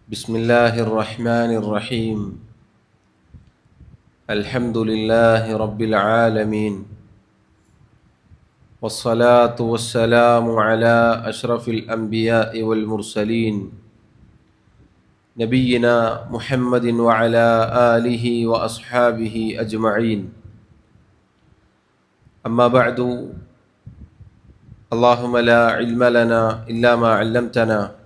بسم الله الرحمن الرحيم. الحمد لله رب العالمين، والصلاة والسلام على أشرف الأنبياء والمرسلين نبينا محمد وعلى آله وأصحابه أجمعين. أما بعد، اللهم لا علم لنا إلا ما علمتنا،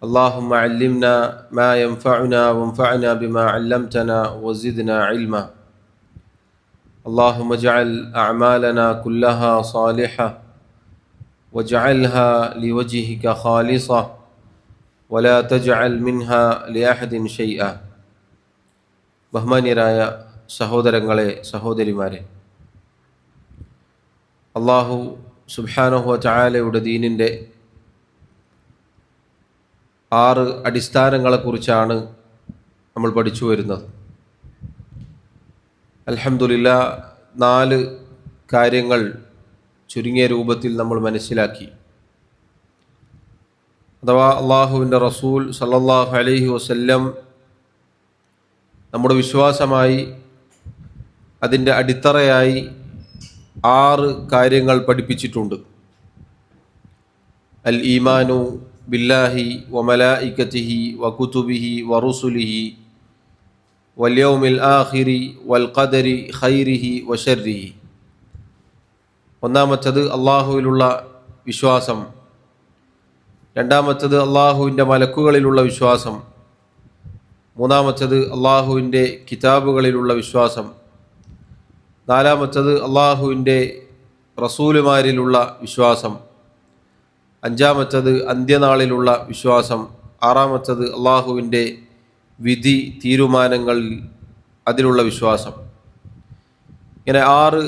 اللهم علمنا ما ينفعنا وانفعنا بما علمتنا وزدنا علما. اللهم اجعل أعمالنا كلها صالحة واجعلها لوجهك خالصة ولا تجعل منها لأحد شيئا. ബഹുമാന്യരായ സഹോദരങ്ങളെ, സഹോദരിമാരെ, അല്ലാഹു സുബ്ഹാനഹു വ തആലയുടെ ദീനിൻ്റെ 6 അടിസ്ഥാനങ്ങളെക്കുറിച്ചാണ് നമ്മൾ പഠിച്ചു വരുന്നത്. അൽഹംദുലില്ലാഹ് 4 കാര്യങ്ങൾ ചുരുങ്ങിയ രൂപത്തിൽ നമ്മൾ മനസ്സിലാക്കി. അഥവാ അള്ളാഹുവിൻ്റെ റസൂൽ സല്ലല്ലാഹു അലൈഹി വസല്ലം നമ്മുടെ വിശ്വാസമായി, അതിൻ്റെ അടിത്തറയായി 6 കാര്യങ്ങൾ പഠിപ്പിച്ചിട്ടുണ്ട്. അൽ ഈമാനു ബില്ലാഹി വ മലായികതിഹി വ കുതുബിഹി വ റുസുലിഹി വൽ യൗമിൽ ആഖിരി വൽ ഖദരി ഖൈരിഹി വ ശർരിഹി. ഒന്നാമത്തത് അള്ളാഹുവിലുള്ള വിശ്വാസം, രണ്ടാമത്തത് അള്ളാഹുവിൻ്റെ മലക്കുകളിലുള്ള വിശ്വാസം, മൂന്നാമത്തത് അള്ളാഹുവിൻ്റെ കിതാബുകളിലുള്ള വിശ്വാസം, നാലാമത്തത് അള്ളാഹുവിൻ്റെ റസൂലുമാരിലുള്ള വിശ്വാസം, അഞ്ചാമത്തത് അന്ത്യനാളിലുള്ള വിശ്വാസം, ആറാമത്തത് അള്ളാഹുവിൻ്റെ വിധി തീരുമാനങ്ങൾ അതിലുള്ള വിശ്വാസം. ഇങ്ങനെ 6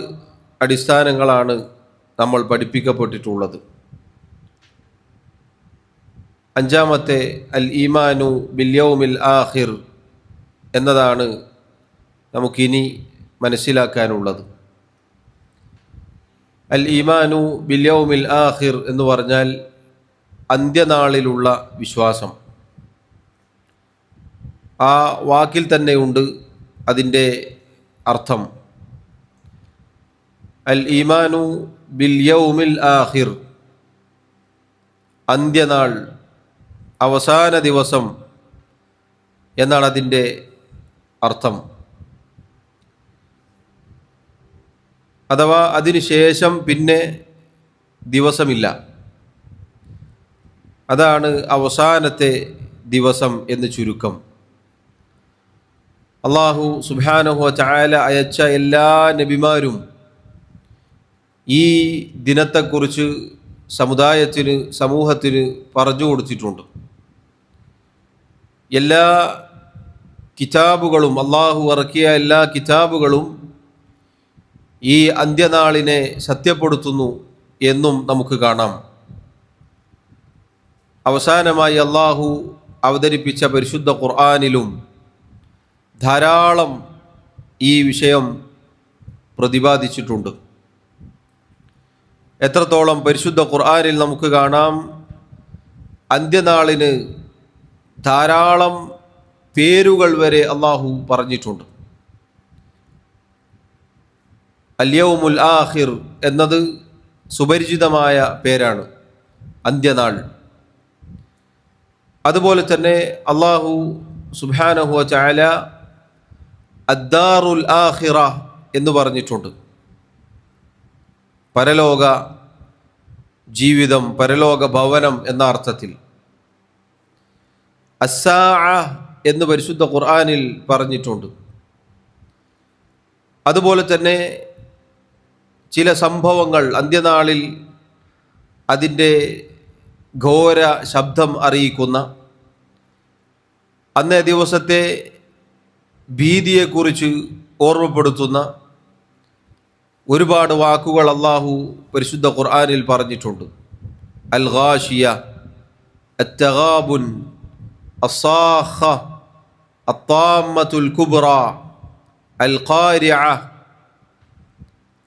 അടിസ്ഥാനങ്ങളാണ് നമ്മൾ പഠിപ്പിക്കപ്പെട്ടിട്ടുള്ളത്. അഞ്ചാമത്തെ അൽ ഈമാനു ബിൽ യൗമിൽ ആഖിർ എന്നതാണ് നമുക്കിനി മനസ്സിലാക്കാനുള്ളത്. അൽ ഈമാനു ബിൽ യൗമിൽ ആഖിർ എന്ന് പറഞ്ഞാൽ അന്ത്യനാളിലുള്ള വിശ്വാസം. ആ വാക്കിൽ തന്നെയുണ്ട് അതിൻ്റെ അർത്ഥം. അൽ ഈമാനു ബിൽ യൗമിൽ ആഖിർ, അന്ത്യനാൾ, അവസാന ദിവസം എന്നാണ് അതിൻ്റെ അർത്ഥം. അഥവാ അതിനുശേഷം പിന്നെ ദിവസമില്ല, അതാണ് അവസാനത്തെ ദിവസം എന്ന് ചുരുക്കം. അള്ളാഹു സുബ്ഹാനഹു വ തആല അയച്ച എല്ലാ നബിമാരും ഈ ദിനത്തെക്കുറിച്ച് സമൂഹത്തിന് പറഞ്ഞു കൊടുത്തിട്ടുണ്ട്. എല്ലാ കിതാബുകളും, അള്ളാഹു ഇറക്കിയ എല്ലാ കിതാബുകളും ഈ അന്ത്യനാളിനെ സത്യപ്പെടുത്തുന്നു എന്നും നമുക്ക് കാണാം. അവസാനമായി അള്ളാഹു അവതരിപ്പിച്ച പരിശുദ്ധ ഖുർആനിലും ധാരാളം ഈ വിഷയം പ്രതിപാദിച്ചിട്ടുണ്ട്. എത്രത്തോളം പരിശുദ്ധ ഖുർആനിൽ നമുക്ക് കാണാം, അന്ത്യനാളിന് ധാരാളം പേരുകൾ വരെ അള്ളാഹു പറഞ്ഞിട്ടുണ്ട്. അൽ യൗമുൽ ആഖിർ എന്നത് സുപരിചിതമായ പേരാണ്, അന്ത്യനാൾ. അതുപോലെ തന്നെ അള്ളാഹു സുബ്ഹാനഹു വ തആല അദ്ദാറുൽ ആഖിറ എന്ന് പറഞ്ഞിട്ടുണ്ട്. പരലോക ജീവിതം, പരലോക ഭവനം എന്ന അർത്ഥത്തിൽ. അസ്സാഅ എന്ന് പരിശുദ്ധ ഖുർആനിൽ പറഞ്ഞിട്ടുണ്ട്. അതുപോലെ തന്നെ ചില സംഭവങ്ങൾ അന്ത്യനാളിൽ അതിൻ്റെ ഘോര ശബ്ദം അറിയിക്കുന്ന, അന്നേ ദിവസത്തെ ഭീതിയെക്കുറിച്ച് ഓർമ്മപ്പെടുത്തുന്ന ഒരുപാട് വാക്കുകൾ അള്ളാഹു പരിശുദ്ധ ഖുർആനിൽ പറഞ്ഞിട്ടുണ്ട്. അൽ ഗാഷിയ, അത്തഗാബുൻ, അസ്സാഖ, അത്താമ്മത്തുൽ കുബ്ര, അൽ ഖാരിഅ,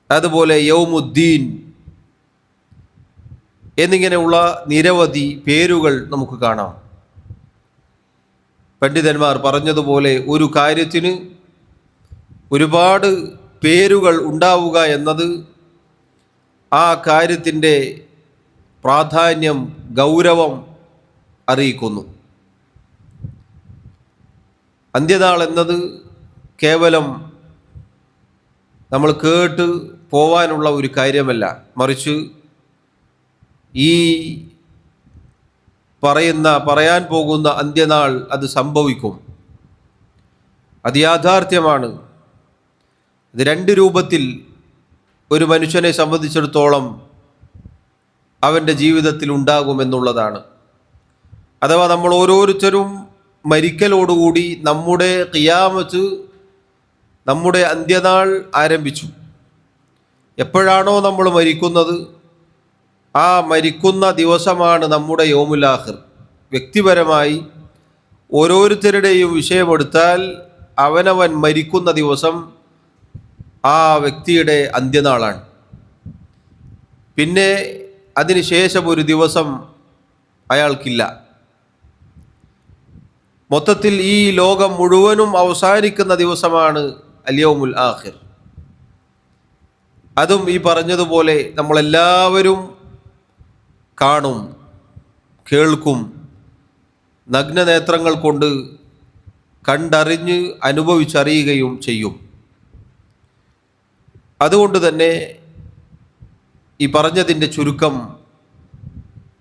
അതുപോലെ യൗമുദ്ദീൻ എന്നിങ്ങനെയുള്ള നിരവധി പേരുകൾ നമുക്ക് കാണാം. പണ്ഡിതന്മാർ പറഞ്ഞതുപോലെ ഒരു കാര്യത്തിന് ഒരുപാട് പേരുകൾ ഉണ്ടാവുക എന്നത് ആ കാര്യത്തിൻ്റെ പ്രാധാന്യം, ഗൗരവം അറിയിക്കുന്നു. അന്ത്യനാൾ എന്നത് കേവലം നമ്മൾ കേട്ട് പോവാനുള്ള ഒരു കാര്യമല്ല, മറിച്ച് ഈ പറയാൻ പോകുന്ന അന്ത്യനാൾ അത് സംഭവിക്കും, അത് യാഥാർത്ഥ്യമാണ്. ഇത് രണ്ട് രൂപത്തിൽ ഒരു മനുഷ്യനെ സംബന്ധിച്ചിടത്തോളം അവൻ്റെ ജീവിതത്തിൽ ഉണ്ടാകുമെന്നുള്ളതാണ്. അഥവാ നമ്മൾ ഓരോരുത്തരും മരിക്കലോടുകൂടി നമ്മുടെ ഖിയാമത്ത്, നമ്മുടെ അന്ത്യനാൾ ആരംഭിച്ചു. എപ്പോഴാണോ നമ്മൾ മരിക്കുന്നത്, ആ മരിക്കുന്ന ദിവസമാണ് നമ്മുടെ യൗമുൽ ആഖിർ. വ്യക്തിപരമായി ഓരോരുത്തരുടെയും വിഷയമെടുത്താൽ അവനവൻ മരിക്കുന്ന ദിവസം ആ വ്യക്തിയുടെ അന്ത്യനാളാണ്. പിന്നെ അതിനുശേഷം ഒരു ദിവസം അയാൾക്കില്ല. മൊത്തത്തിൽ ഈ ലോകം മുഴുവനും അവസാനിക്കുന്ന ദിവസമാണ് അൽ-യൗമുൽ ആഖിർ. അതും ഈ പറഞ്ഞതുപോലെ നമ്മളെല്ലാവരും കാണും, കേൾക്കും, നഗ്നനേത്രങ്ങൾ കൊണ്ട് കണ്ടറിഞ്ഞ് അനുഭവിച്ചറിയുകയും ചെയ്യും. അതുകൊണ്ട് തന്നെ ഈ പറഞ്ഞതിൻ്റെ ചുരുക്കം,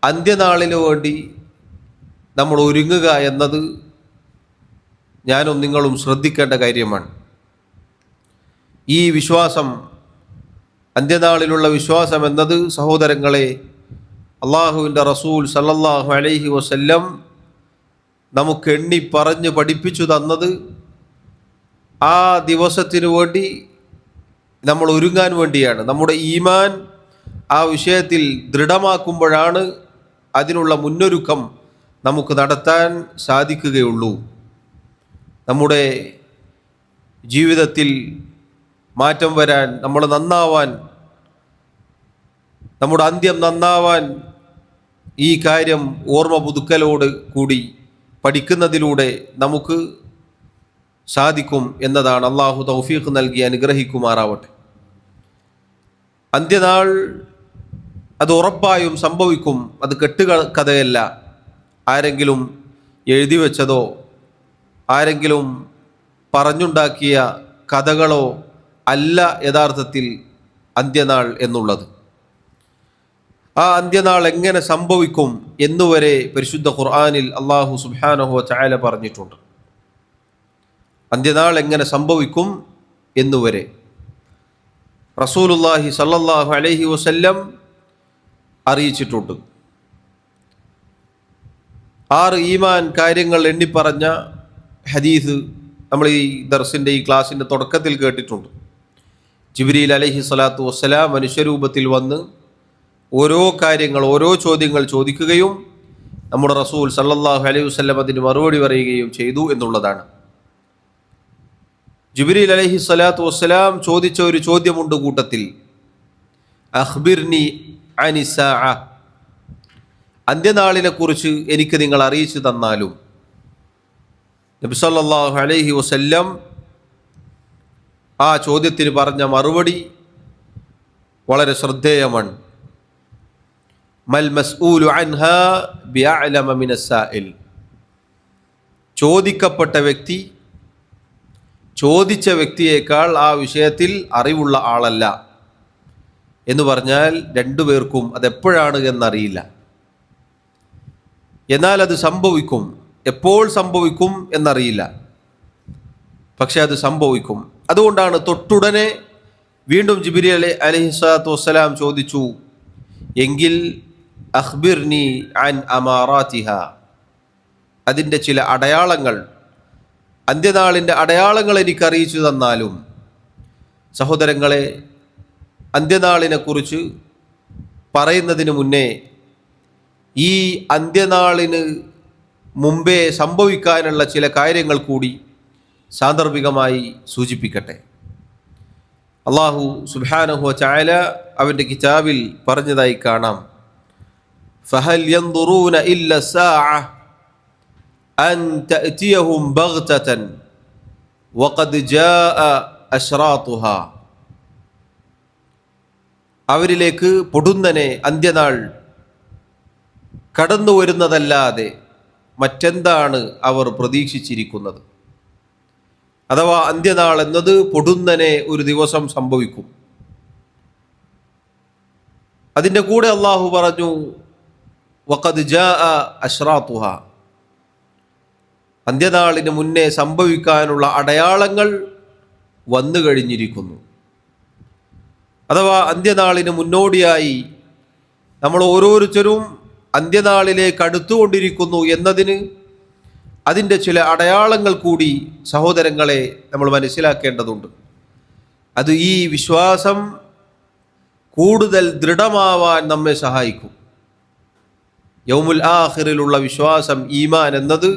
അന്ത്യനാളിന് വേണ്ടി നമ്മൾ ഒരുങ്ങുക എന്നത് ഞാനും നിങ്ങളും ശ്രദ്ധിക്കേണ്ട കാര്യമാണ്. ഈ വിശ്വാസം, അന്ത്യനാളിലുള്ള വിശ്വാസം എന്നത് സഹോദരങ്ങളെ, അള്ളാഹുവിൻ്റെ റസൂൽ സല്ലല്ലാഹു അലൈഹി വസല്ലം നമുക്ക് എണ്ണി പറഞ്ഞ് പഠിപ്പിച്ചു തന്നത് ആ ദിവസത്തിനു വേണ്ടി നമ്മൾ ഒരുങ്ങാൻ വേണ്ടിയാണ്. നമ്മുടെ ഈമാൻ ആ വിഷയത്തിൽ ദൃഢമാക്കുമ്പോഴാണ് അതിനുള്ള മുന്നൊരുക്കം നമുക്ക് നടത്താൻ സാധിക്കുകയുള്ളൂ. നമ്മുടെ ജീവിതത്തിൽ മാറ്റം വരാൻ, നമ്മൾ നന്നാവാൻ, നമ്മുടെ അന്ത്യം നന്നാവാൻ ഈ കാര്യം ഓർമ്മ പുതുക്കലോട് കൂടി പഠിക്കുന്നതിലൂടെ നമുക്ക് സാധിക്കും എന്നതാണ്. അള്ളാഹു തൗഫീഖ് നൽകി അനുഗ്രഹിക്കുമാറാവട്ടെ. അന്ത്യനാൾ അത് ഉറപ്പായും സംഭവിക്കും. അത് കെട്ടുകഥയല്ല, ആരെങ്കിലും എഴുതി വെച്ചതോ ആരെങ്കിലും പറഞ്ഞുണ്ടാക്കിയ കഥകളോ അല്ല യഥാർത്ഥത്തിൽ അന്ത്യനാൾ എന്നുള്ളത്. ആ അന്ത്യനാൾ എങ്ങനെ സംഭവിക്കും എന്നുവരെ പരിശുദ്ധ ഖുർആനിൽ അല്ലാഹു സുബ്ഹാനഹു വ തആല പറഞ്ഞിട്ടുണ്ട്. അന്ത്യനാൾ എങ്ങനെ സംഭവിക്കും എന്നുവരെ റസൂലുള്ളാഹി സ്വല്ലല്ലാഹു അലൈഹി വസല്ലം അറിയിച്ചിട്ടുണ്ട്. 6 ഈമാൻ കാര്യങ്ങൾ എണ്ണിപ്പറഞ്ഞ ഹദീസ് നമ്മൾ ഈ ദർസിൻ്റെ, ഈ ക്ലാസിൻ്റെ തുടക്കത്തിൽ കേട്ടിട്ടുണ്ട്. ജിബ്രീൽ അലൈഹി സ്വലാത്തു വസ്സലാം മനുഷ്യരൂപത്തിൽ വന്ന് ഓരോ കാര്യങ്ങൾ, ഓരോ ചോദ്യങ്ങൾ ചോദിക്കുകയും നമ്മുടെ റസൂൽ സല്ലല്ലാഹു അലൈഹി വസല്ലം അതിന് മറുപടി പറയുകയും ചെയ്തു എന്നുള്ളതാണ്. ജിബ്രീൽ അലൈഹി സ്വലാത്തു വസ്സലാം ചോദിച്ച ഒരു ചോദ്യമുണ്ട് കൂട്ടത്തിൽ, അഖ്ബിർനി അനിസ്സാഅ, അന്ത്യനാളിനെ കുറിച്ച് എനിക്ക് നിങ്ങൾ അറിയിച്ചു തന്നാലും. നബി സല്ലല്ലാഹു അലൈഹി വസല്ലം ആ ചോദ്യത്തിന് പറഞ്ഞ മറുപടി വളരെ ശ്രദ്ധേയമാണ്. മൽ മസ്ഊലു അൻഹാ ബിഅഅലമ മിനസ്സാഇൽ, ചോദിക്കപ്പെട്ട വ്യക്തി ചോദിച്ച വ്യക്തിയേക്കാൾ ആ വിഷയത്തിൽ അറിവുള്ള ആളല്ല എന്ന് പറഞ്ഞാൽ രണ്ടുപേർക്കും അതെപ്പോഴാണ് എന്നറിയില്ല. എന്നാൽ അത് സംഭവിക്കും. എപ്പോൾ സംഭവിക്കും എന്നറിയില്ല, പക്ഷെ അത് സംഭവിക്കും. അതുകൊണ്ടാണ് തൊട്ടുടനെ വീണ്ടും ജിബ്രീൽ അലൈഹിസ്സലാത്തു വസ്സലാം ചോദിച്ചു, എങ്കിൽ അഖ്ബിർനി അൻ അമാറാത്തിഹ, അതിൻ്റെ ചില അടയാളങ്ങൾ, അന്ത്യനാളിൻ്റെ അടയാളങ്ങൾ എനിക്ക് അറിയിച്ചു തന്നാലും. സഹോദരങ്ങളെ, അന്ത്യനാളിനെക്കുറിച്ച് പറയുന്നതിന് മുന്നേ ഈ അന്ത്യനാളിന് മുമ്പേ സംഭവിക്കാനുള്ള ചില കാര്യങ്ങൾ കൂടി സാന്ദർഭികമായി സൂചിപ്പിക്കട്ടെ. അല്ലാഹു സുബ്ഹാനഹു വ തആല അവൻ്റെ കിതാബിൽ പറഞ്ഞതായി കാണാം, ഫഹൽ യൻദുറൂന ഇല്ല സാഅ അൻ തഅതിയഹും ബഗ്തതൻ വഖദ് ജാഅ അശ്റാതുഹാ. അവരിലേക്ക് പൊടുന്നനെ അന്ത്യനാൾ കടന്നു വരുന്നതല്ലാതെ മറ്റെന്താണ് അവർ പ്രതീക്ഷിച്ചിരിക്കുന്നത്? അഥവാ അന്ത്യനാൾ എന്നത് പൊടുന്നനെ ഒരു ദിവസം സംഭവിക്കും. അതിൻ്റെ കൂടെ അള്ളാഹു പറഞ്ഞു വഖദ് ജാഅ അശ്റാതുഹാ, അന്ത്യനാളിന് മുന്നേ സംഭവിക്കാനുള്ള അടയാളങ്ങൾ വന്നു കഴിഞ്ഞിരിക്കുന്നു. അഥവാ അന്ത്യനാളിന് മുന്നോടിയായി നമ്മൾ ഓരോരുത്തരും അന്ത്യനാളിലേക്ക് അടുത്തുകൊണ്ടിരിക്കുന്നു എന്നതിന് അതിൻ്റെ ചില അടയാളങ്ങൾ കൂടി സഹോദരങ്ങളെ നമ്മൾ മനസ്സിലാക്കേണ്ടതുണ്ട്. അത് ഈ വിശ്വാസം കൂടുതൽ ദൃഢമാവാൻ നമ്മെ സഹായിക്കും. യൗമുൽ ആഖിറിലുള്ള വിശ്വാസം, ഈമാൻ എന്നത്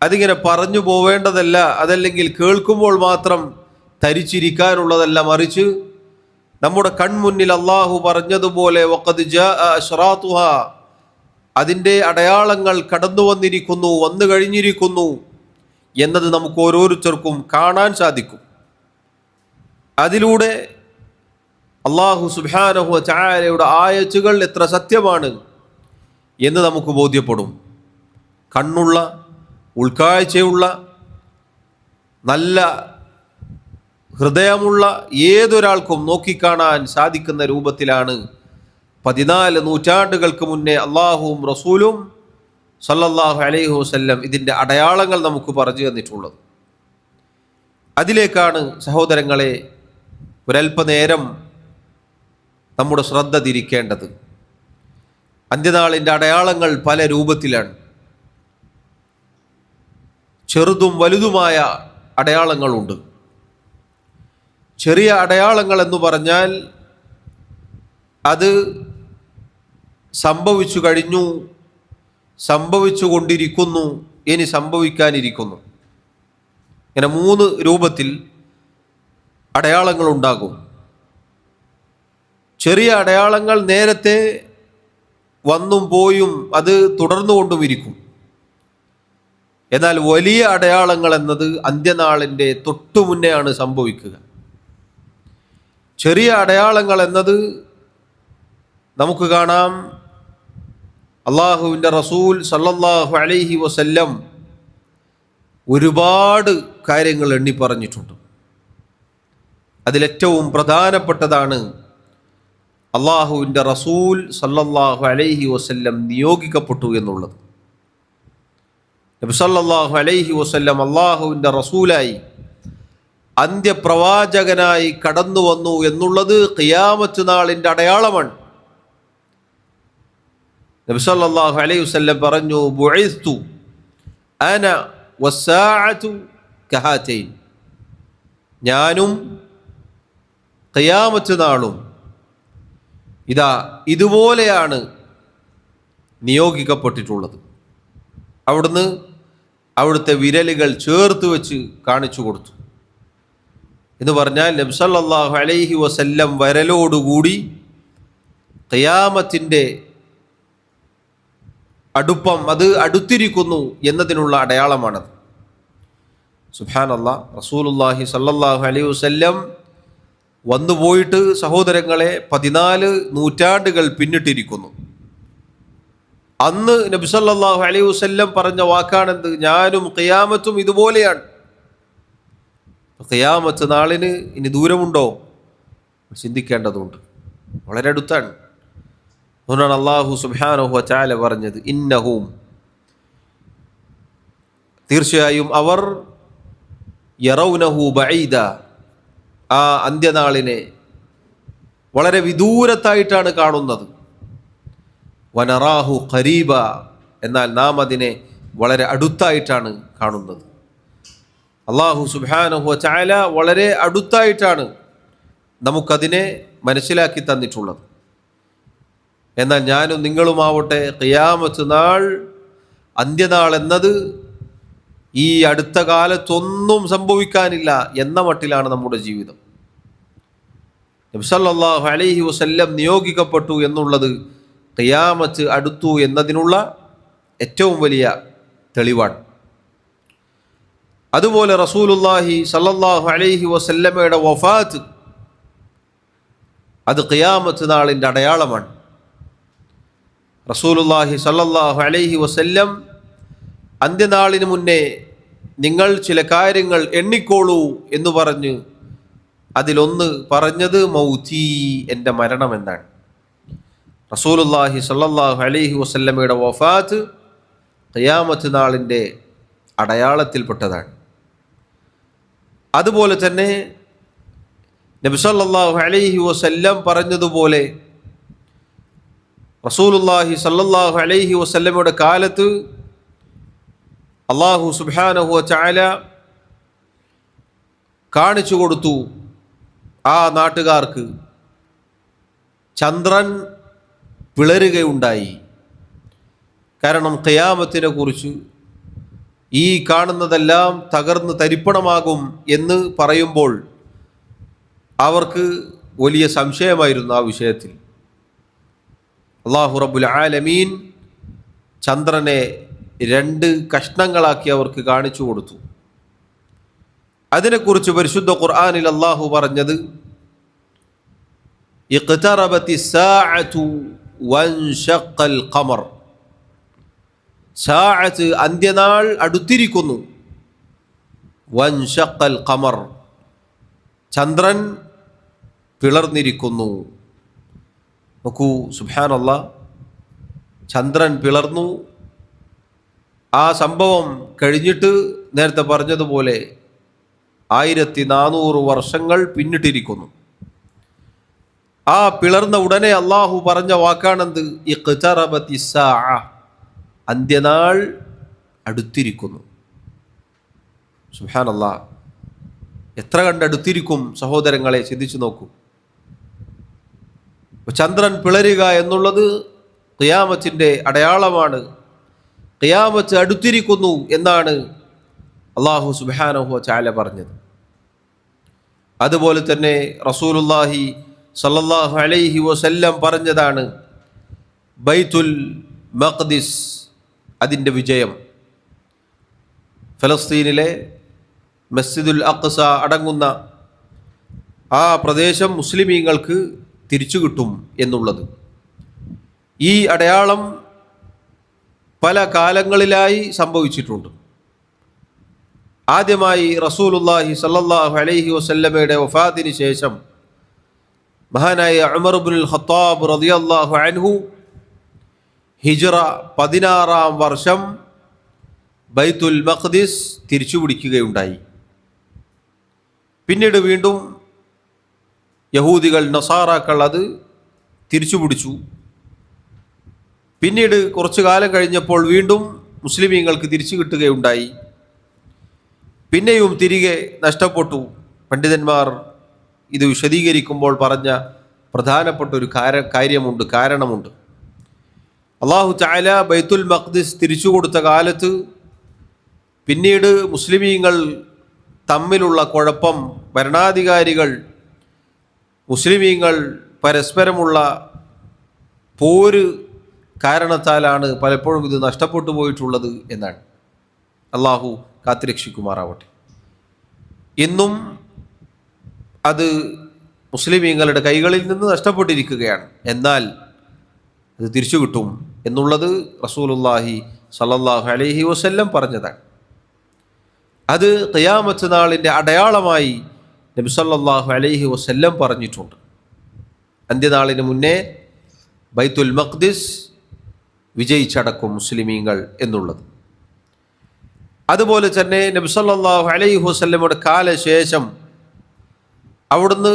അതിങ്ങനെ പറഞ്ഞു പോവേണ്ടതല്ല, അതല്ലെങ്കിൽ കേൾക്കുമ്പോൾ മാത്രം ധരിച്ചിരിക്കാനുള്ളതല്ല. മറിച്ച് നമ്മുടെ കൺമുന്നിൽ അള്ളാഹു പറഞ്ഞതുപോലെ വഖദ് ജാഅ അശ്റാതുഹാ, അതിൻ്റെ അടയാളങ്ങൾ കടന്നു വന്നിരിക്കുന്നു, വന്നു കഴിഞ്ഞിരിക്കുന്നു എന്നത് നമുക്ക് ഓരോരുത്തർക്കും കാണാൻ സാധിക്കും. അതിലൂടെ അള്ളാഹു സുബ്ഹാനഹു വ തആലയുടെ ആയത്തുകൾ എത്ര സത്യമാണ് എന്ന് നമുക്ക് ബോധ്യപ്പെടും. കണ്ണുള്ള, ഉൾക്കാഴ്ചയുള്ള, നല്ല ഹൃദയമുള്ള ഏതൊരാൾക്കും നോക്കിക്കാണാൻ സാധിക്കുന്ന രൂപത്തിലാണ് 14 നൂറ്റാണ്ടുകൾക്ക് മുന്നേ അള്ളാഹുവും റസൂലും സല്ലല്ലാഹു അലൈഹി വസല്ലം ഇതിൻ്റെ അടയാളങ്ങൾ നമുക്ക് പറഞ്ഞു തന്നിട്ടുള്ളത്. അതിലേക്കാണ് സഹോദരങ്ങളെ ഒരല്പനേരം നമ്മുടെ ശ്രദ്ധ തിരിക്കേണ്ടത്. അന്ത്യനാളിൻ്റെ അടയാളങ്ങൾ പല രൂപത്തിലാണ്. ചെറുതും വലുതുമായ അടയാളങ്ങളുണ്ട്. ചെറിയ അടയാളങ്ങൾ എന്ന് പറഞ്ഞാൽ അത് സംഭവിച്ചു കഴിഞ്ഞു, സംഭവിച്ചു കൊണ്ടിരിക്കുന്നു, ഇനി സംഭവിക്കാനിരിക്കുന്നു. ഇങ്ങനെ 3 രൂപത്തിൽ അടയാളങ്ങളുണ്ടാകും. ചെറിയ അടയാളങ്ങൾ നേരത്തെ വന്നും പോയും അത് തുടർന്നുകൊണ്ടും ഇരിക്കും. എന്നാൽ വലിയ അടയാളങ്ങൾ എന്നത് അന്ത്യനാളിൻ്റെ തൊട്ടു മുന്നെയാണ് സംഭവിക്കുക. ചെറിയ അടയാളങ്ങൾ എന്നത് നമുക്ക് കാണാം, അള്ളാഹുവിൻ്റെ റസൂൽ സല്ലല്ലാഹു അലൈഹി വസല്ലം ഒരുപാട് കാര്യങ്ങൾ എണ്ണി പറഞ്ഞിട്ടുണ്ട്. അതിലേറ്റവും പ്രധാനപ്പെട്ടതാണ് അള്ളാഹുവിൻ്റെ റസൂൽ സല്ലല്ലാഹു അലൈഹി വസല്ലം നിയോഗിക്കപ്പെട്ടു എന്നുള്ളത്. നബി സല്ലല്ലാഹു അലൈഹി വസല്ലം അള്ളാഹുവിൻ്റെ റസൂലായി, അന്ത്യപ്രവാചകനായി കടന്നു വന്നു എന്നുള്ളത് ഖിയാമത്ത് നാളിൻ്റെ അടയാളമാണ്. നബി സല്ലല്ലാഹു അലൈഹി വസല്ലം പറഞ്ഞു, ബുഇസ്തു അന വസ്സാഅതു കഹാതൈൻ, ഞാനും ഖിയാമത്ത് നാളും ഇതാ ഇതുപോലെയാണ് നിയോഗിക്കപ്പെട്ടിട്ടുള്ളത്. അവിടുന്ന് അവിടുത്തെ വിരലുകൾ ചേർത്ത് വെച്ച് കാണിച്ചു കൊടുത്തു എന്ന് പറഞ്ഞാൽ നബി സല്ലല്ലാഹു അലൈഹി വസല്ലം വരലോടുകൂടി ഖിയാമത്തിൻ്റെ അടുപ്പം അത് അടുത്തിരിക്കുന്നു എന്നതിനുള്ള അടയാളമാണത്. സുബ്ഹാനല്ലാഹ്, റസൂലുള്ളാഹി സല്ലല്ലാഹു അലൈഹി വസല്ലം വന്നുപോയിട്ട് സഹോദരങ്ങളെ 14 നൂറ്റാണ്ടുകൾ പിന്നിട്ടിരിക്കുന്നു. അന്ന് നബി സല്ലല്ലാഹു അലൈഹി വസല്ലം പറഞ്ഞ വാക്കാണെന്ത്? ഞാനും ഖിയാമത്തും ഇതുപോലെയാണ്. ഖിയാമത്ത് നാളിന് ഇനി ദൂരമുണ്ടോ? ചിന്തിക്കേണ്ടതുണ്ട്, വളരെ അടുത്താണ്. അതുകൊണ്ടാണ് അല്ലാഹു സുബ്ഹാനഹു വ തആല പറഞ്ഞത്, ഇന്നഹും, തീർച്ചയായും അവർ, യറൗനഹു ബഈദ, ആ അന്ത്യനാളിനെ വളരെ വിദൂരത്തായിട്ടാണ് കാണുന്നത്. വനറാഹു ഖരീബ, എന്നാൽ നാം അതിനെ വളരെ അടുത്തായിട്ടാണ് കാണുന്നത്. അല്ലാഹു സുബ്ഹാനഹു വ തആല വളരെ അടുത്തായിട്ടാണ് നമുക്കതിനെ മനസ്സിലാക്കി തന്നിട്ടുള്ളത്. എന്നാൽ ഞാനും നിങ്ങളുമാവട്ടെ ഖിയാമത്ത് നാൾ, അന്ത്യനാൾ എന്നത് ഈ അടുത്ത കാലത്തൊന്നും സംഭവിക്കാനില്ല എന്ന മട്ടിലാണ് നമ്മുടെ ജീവിതം. നബി സല്ലല്ലാഹു അലൈഹി വസല്ലം നിയോഗിക്കപ്പെട്ടു എന്നുള്ളത് ഖിയാമത്ത് അടുത്തു എന്നതിനുള്ള ഏറ്റവും വലിയ തെളിവാണ്. അതുപോലെ റസൂലുള്ളാഹി സല്ലല്ലാഹു അലൈഹി വസല്ലമയുടെ വഫാത്ത് അത് ഖിയാമത്ത് നാളിൻ്റെ അടയാളമാണ്. റസൂലുള്ളാഹി സല്ലല്ലാഹു അലൈഹി വസല്ലം അന്ത്യനാളിന് മുന്നേ നിങ്ങൾ ചില കാര്യങ്ങൾ എണ്ണിക്കോളൂ എന്ന് പറഞ്ഞ് അതിലൊന്ന് പറഞ്ഞത് മൗതി, എൻ്റെ മരണം എന്നാണ്. റസൂലുള്ളാഹി സല്ലല്ലാഹു അലൈഹി വസല്ലമയുടെ വഫാത്ത് ഖിയാമത്ത് നാളിൻ്റെ അടയാളത്തിൽപ്പെട്ടതാണ്. അതുപോലെ തന്നെ നബി സല്ലല്ലാഹു അലൈഹി വസല്ലം പറഞ്ഞതുപോലെ റസൂലുള്ളാഹി സല്ലല്ലാഹു അലൈഹി വസല്ലമയുടെ കാലത്ത് അല്ലാഹു സുബ്ഹാനഹു വ തആല കാണിച്ചു കൊടുത്തു ആ നാട്ടുകാർക്ക് ചന്ദ്രൻ പിളരുകയുണ്ടായി. കാരണം ഖിയാമത്തിനെ കുറിച്ച് ഈ കാണുന്നതെല്ലാം തകർന്ന് തരിപ്പണമാകും എന്ന് പറയുമ്പോൾ അവർക്ക് വലിയ സംശയമായിരുന്നു ആ വിഷയത്തിൽ. അല്ലാഹു റബ്ബുൽ ആലമീൻ ചന്ദ്രനെ 2 കഷ്ണങ്ങളാക്കി അവർക്ക് കാണിച്ചു കൊടുത്തു. അതിനെക്കുറിച്ച് പരിശുദ്ധ ഖുർആനിൽ അല്ലാഹു പറഞ്ഞത് ഇഖ്തറബത്തിസ് സാഅതു വൻശഖൽ ഖമർ, സാഅത്ത് അന്ത്യനാൾ അടുത്തിരിക്കുന്നു, വൻശഖൽ ഖമർ ചന്ദ്രൻ പിളർന്നിരിക്കുന്നു. നോക്കൂ, സുബ്ഹാനല്ലാഹ്, ചന്ദ്രൻ പിളർന്നു. ആ സംഭവം കഴിഞ്ഞിട്ട് നേരത്തെ പറഞ്ഞതുപോലെ 1400 വർഷങ്ങൾ പിന്നിട്ടിരിക്കുന്നു. ആ പിളർന്ന ഉടനെ അള്ളാഹു പറഞ്ഞ വാക്കാണെന്ത്? ഇഖ്തറബത്തിസ് സാഅ, അന്ത്യനാൾ അടുത്തിരിക്കുന്നു. സുബ്ഹാനല്ലാഹ്, എത്ര കണ്ടടുത്തിരിക്കും സഹോദരങ്ങളെ, ചിന്തിച്ചു നോക്കൂ. ചന്ദ്രൻ പിളരുക എന്നുള്ളത് ഖിയാമത്തിൻ്റെ അടയാളമാണ്. ഖിയാമത്ത് അടുത്തിരിക്കുന്നു എന്നാണ് അല്ലാഹു സുബ്ഹാനഹു വ തആല പറഞ്ഞത്. അതുപോലെ തന്നെ റസൂലുള്ളാഹി സല്ലല്ലാഹു അലൈഹി വസല്ലം പറഞ്ഞതാണ് ബൈത്തുൽ മഖ്ദിസ്, അതിൻ്റെ വിജയം. ഫലസ്തീനിലെ മസ്ജിദുൽ അഖ്സ അടങ്ങുന്ന ആ പ്രദേശം മുസ്ലിമീങ്ങൾക്ക് തിരിച്ചു കിട്ടും എന്നുള്ളത്. ഈ അടയാളം പല കാലങ്ങളിലായി സംഭവിച്ചിട്ടുണ്ട്. ആദ്യമായി റസൂലുള്ളാഹി സല്ലല്ലാഹു അലൈഹി വസല്ലമയുടെ വഫാത്തിന് ശേഷം മഹാനായ ഉമർ ഇബ്നുൽ ഖത്താബ് റളിയല്ലാഹു അൻഹു ഹിജ്റ 16-ാം വർഷം ബൈത്തുൽ മഖ്ദിസ് തിരിച്ചു പിടിക്കുകയുണ്ടായി. പിന്നീട് വീണ്ടും യഹൂദികൾ, നസാറാക്കൾ അത് തിരിച്ചു പിടിച്ചു. പിന്നീട് കുറച്ചു കാലം കഴിഞ്ഞപ്പോൾ വീണ്ടും മുസ്ലിമീങ്ങൾക്ക് തിരിച്ചു കിട്ടുകയുണ്ടായി. പിന്നെയും തിരികെ നഷ്ടപ്പെട്ടു. പണ്ഡിതന്മാർ ഇത് വിശദീകരിക്കുമ്പോൾ പറഞ്ഞ പ്രധാനപ്പെട്ട ഒരു കാരണമുണ്ട്. അല്ലാഹു തആല ബൈത്തുൽ മഖ്ദിസ് തിരിച്ചു കൊടുത്ത കാലത്ത് പിന്നീട് മുസ്ലിമീങ്ങൾ തമ്മിലുള്ള കുഴപ്പം, ഭരണാധികാരികൾ, മുസ്ലിമീങ്ങൾ പരസ്പരമുള്ള പോര് കാരണത്താലാണ് പലപ്പോഴും ഇത് നഷ്ടപ്പെട്ടു പോയിട്ടുള്ളത് എന്നാണ്. അല്ലാഹു കാത്തുരക്ഷിക്കുമാറാവട്ടെ. ഇന്നും അത് മുസ്ലിമീങ്ങളുടെ കൈകളിൽ നിന്ന് നഷ്ടപ്പെട്ടിരിക്കുകയാണ്. എന്നാൽ അത് തിരിച്ചു കിട്ടും എന്നുള്ളത് റസൂലുള്ളാഹി സല്ലല്ലാഹു അലൈഹി വസല്ലം പറഞ്ഞതാണ്. അത് ഖിയാമത്ത് നാളിൻ്റെ അടയാളമായി നബി സല്ലല്ലാഹു അലൈഹി വസല്ലം പറഞ്ഞിട്ടുണ്ട്. അന്ത്യനാളിന് മുന്നേ ബൈത്തുൽ മഖ്ദിസ് വിജയിച്ചടക്കും മുസ്ലിമീങ്ങൾ എന്നുള്ളത്. അതുപോലെ തന്നെ നബി സല്ലല്ലാഹു അലൈഹി വസല്ലമയുടെ കാലശേഷം അവിടുന്ന്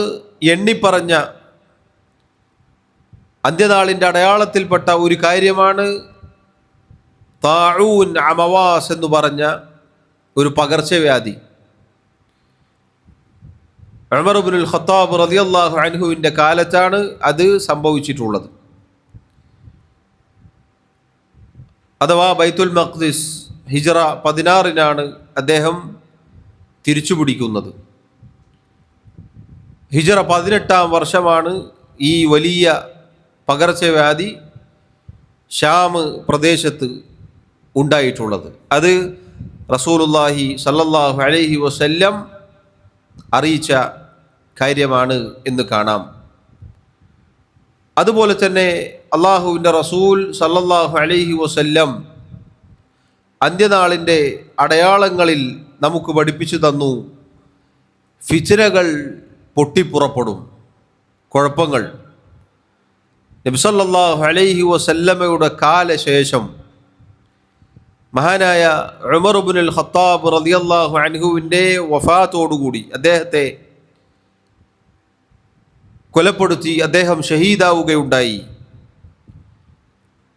എണ്ണിപ്പറഞ്ഞ അന്ത്യനാളിൻ്റെ അടയാളത്തിൽപ്പെട്ട ഒരു കാര്യമാണ് താഊൻ അമവാസ് എന്ന് പറഞ്ഞ ഒരു പകർച്ചവ്യാധി. ഉമർ ഇബ്നുൽ ഖത്താബ് റളിയല്ലാഹു അൻഹുവിൻ്റെ കാലത്താണ് അത് സംഭവിച്ചിട്ടുള്ളത്. അഥവാ ബൈത്തുൽ മഖ്ദിസ് ഹിജ്റ 16-നാണ് അദ്ദേഹം തിരിച്ചു പിടിക്കുന്നത്. ഹിജ്റ 18-ാം വർഷമാണ് ഈ വലിയ പകർച്ചവ്യാധി ഷാം പ്രദേശത്ത് ഉണ്ടായിട്ടുള്ളത്. അത് റസൂലുള്ളാഹി സല്ലല്ലാഹു അലൈഹി വസല്ലം അറിയിച്ച കാര്യമാണ് എന്ന് കാണാം. അതുപോലെ തന്നെ അള്ളാഹുവിൻ്റെ റസൂൽ സല്ലല്ലാഹു അലൈഹി വസല്ലം അന്ത്യനാളിൻ്റെ അടയാളങ്ങളിൽ നമുക്ക് പഠിപ്പിച്ചു തന്നു, ഫിത്നകൾ പൊട്ടിപ്പുറപ്പെടും, കുഴപ്പങ്ങൾ. നബി സല്ലല്ലാഹു അലൈഹി വസല്ലമയുടെ കാലശേഷം മഹാനായ ഉമർ ഇബ്നുൽ ഖത്താബ് റളിയല്ലാഹു അൻഹുവിൻ്റെ വഫാത്തോടുകൂടി അദ്ദേഹത്തെ കൊലപ്പെടുത്തി, അദ്ദേഹം ഷഹീദാവുകയുണ്ടായി.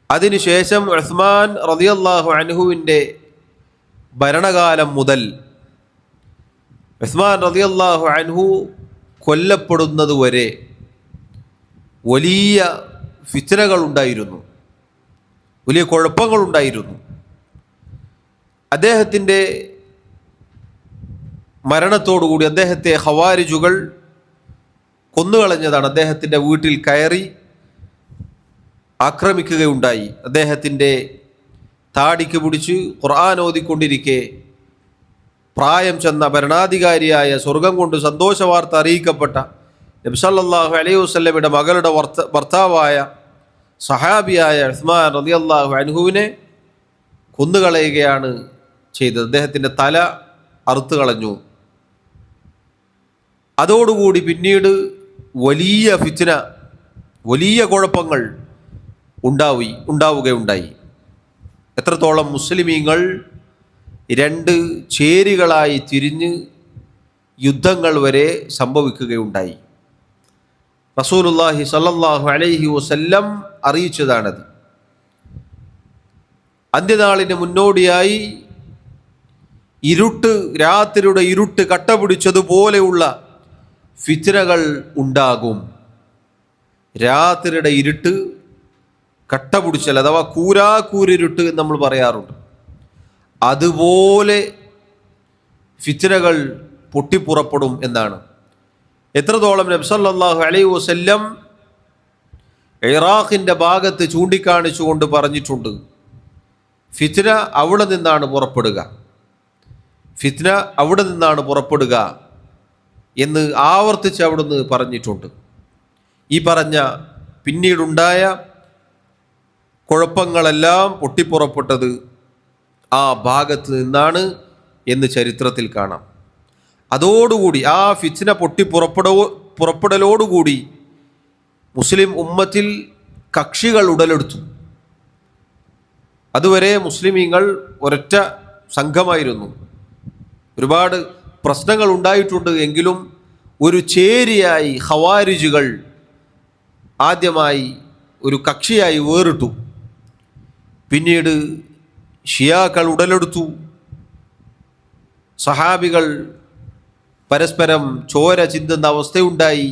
അതിനുശേഷം ഉസ്മാൻ റളിയല്ലാഹു അൻഹുവിൻ്റെ ഭരണകാലം മുതൽ ഉസ്മാൻ റളിയല്ലാഹു അൻഹു കൊല്ലപ്പെടുന്നത് വരെ വലിയ ഫിത്നകൾ ഉണ്ടായിരുന്നു, വലിയ കുഴപ്പങ്ങളുണ്ടായിരുന്നു. അദ്ദേഹത്തിൻ്റെ മരണത്തോടുകൂടി അദ്ദേഹത്തെ ഖവാരിജുകൾ കൊന്നുകളഞ്ഞതാണ്. അദ്ദേഹത്തിൻ്റെ വീട്ടിൽ കയറി ആക്രമിക്കുകയുണ്ടായി. അദ്ദേഹത്തിൻ്റെ താടിക്ക് പിടിച്ച് ഖുർആൻ ഓതിക്കൊണ്ടിരിക്കെ പ്രായം ചെന്ന ഭരണാധികാരിയായ, സ്വർഗം കൊണ്ട് സന്തോഷവാർത്ത അറിയിക്കപ്പെട്ട നബി സല്ലല്ലാഹു അലൈഹി വസല്ലമയുടെ മകളുടെ ഭർത്താവായ സഹാബിയായ ഉസ്മാൻ റളിയല്ലാഹു അൻഹുവിനെ കൊന്നുകളയുകയാണ് ചെയ്തത്. അദ്ദേഹത്തിൻ്റെ തല അറുത്തു കളഞ്ഞു. അതോടുകൂടി പിന്നീട് വലിയ ഫിത്ന, വലിയ കുഴപ്പങ്ങൾ ഉണ്ടാവുകയുണ്ടായി. എത്രത്തോളം മുസ്ലിമീങ്ങൾ രണ്ട് ചേരികളായി തിരിഞ്ഞ് യുദ്ധങ്ങൾ വരെ സംഭവിക്കുകയുണ്ടായി. റസൂലുള്ളാഹി സ്വല്ലല്ലാഹു അലൈഹി വസല്ലം അറിയിച്ചതാണത്. അന്ത്യനാളിന് മുന്നോടിയായി രാത്രിയുടെ ഇരുട്ട് കട്ട പിടിച്ചതുപോലെയുള്ള ഫിത്നകൾ ഉണ്ടാകും. രാത്രിയുടെ ഇരുട്ട് കട്ട പിടിച്ചാൽ, അഥവാ കൂരാക്കൂരിരുട്ട് എന്ന് നമ്മൾ പറയാറുണ്ട്, അതുപോലെ ഫിത്നകൾ പൊട്ടിപ്പുറപ്പെടും എന്നാണ്. എത്രത്തോളം നബി സല്ലല്ലാഹു അലൈഹി വസല്ലം ഇറാഖിൻ്റെ ഭാഗത്ത് ചൂണ്ടിക്കാണിച്ചുകൊണ്ട് പറഞ്ഞിട്ടുണ്ട്, ഫിത്ന അവിടെ നിന്നാണ് പുറപ്പെടുക, ഫിത്ന അവിടെ നിന്നാണ് പുറപ്പെടുക എന്ന് ആവർത്തിച്ച് അവിടുന്ന് പറഞ്ഞിട്ടുണ്ട്. ഈ പറഞ്ഞ പിന്നീടുണ്ടായ കുഴപ്പങ്ങളെല്ലാം പൊട്ടിപ്പുറപ്പെട്ടത് ആ ഭാഗത്ത് നിന്നാണ് എന്ന് ചരിത്രത്തിൽ കാണാം. അതോടുകൂടി ആ ഫിത്ന പുറപ്പെടലോടുകൂടി മുസ്ലിം ഉമ്മത്തിൽ കക്ഷികൾ ഉടലെടുത്തു. അതുവരെ മുസ്ലിമീങ്ങൾ ഒരൊറ്റ സംഘമായിരുന്നു. ഒരുപാട് പ്രശ്നങ്ങൾ ഉണ്ടായിട്ടുണ്ട്. എങ്കിലും ഒരു ചേരിയായി ഖവാരിജുകൾ ആദ്യമായി ഒരു കക്ഷിയായി വേറിട്ടു. പിന്നീട് ഷിയാക്കൾ ഉടലെടുത്തു. സഹാബികൾ പരസ്പരം ചോര ചിന്തുന്ന അവസ്ഥയുണ്ടായി.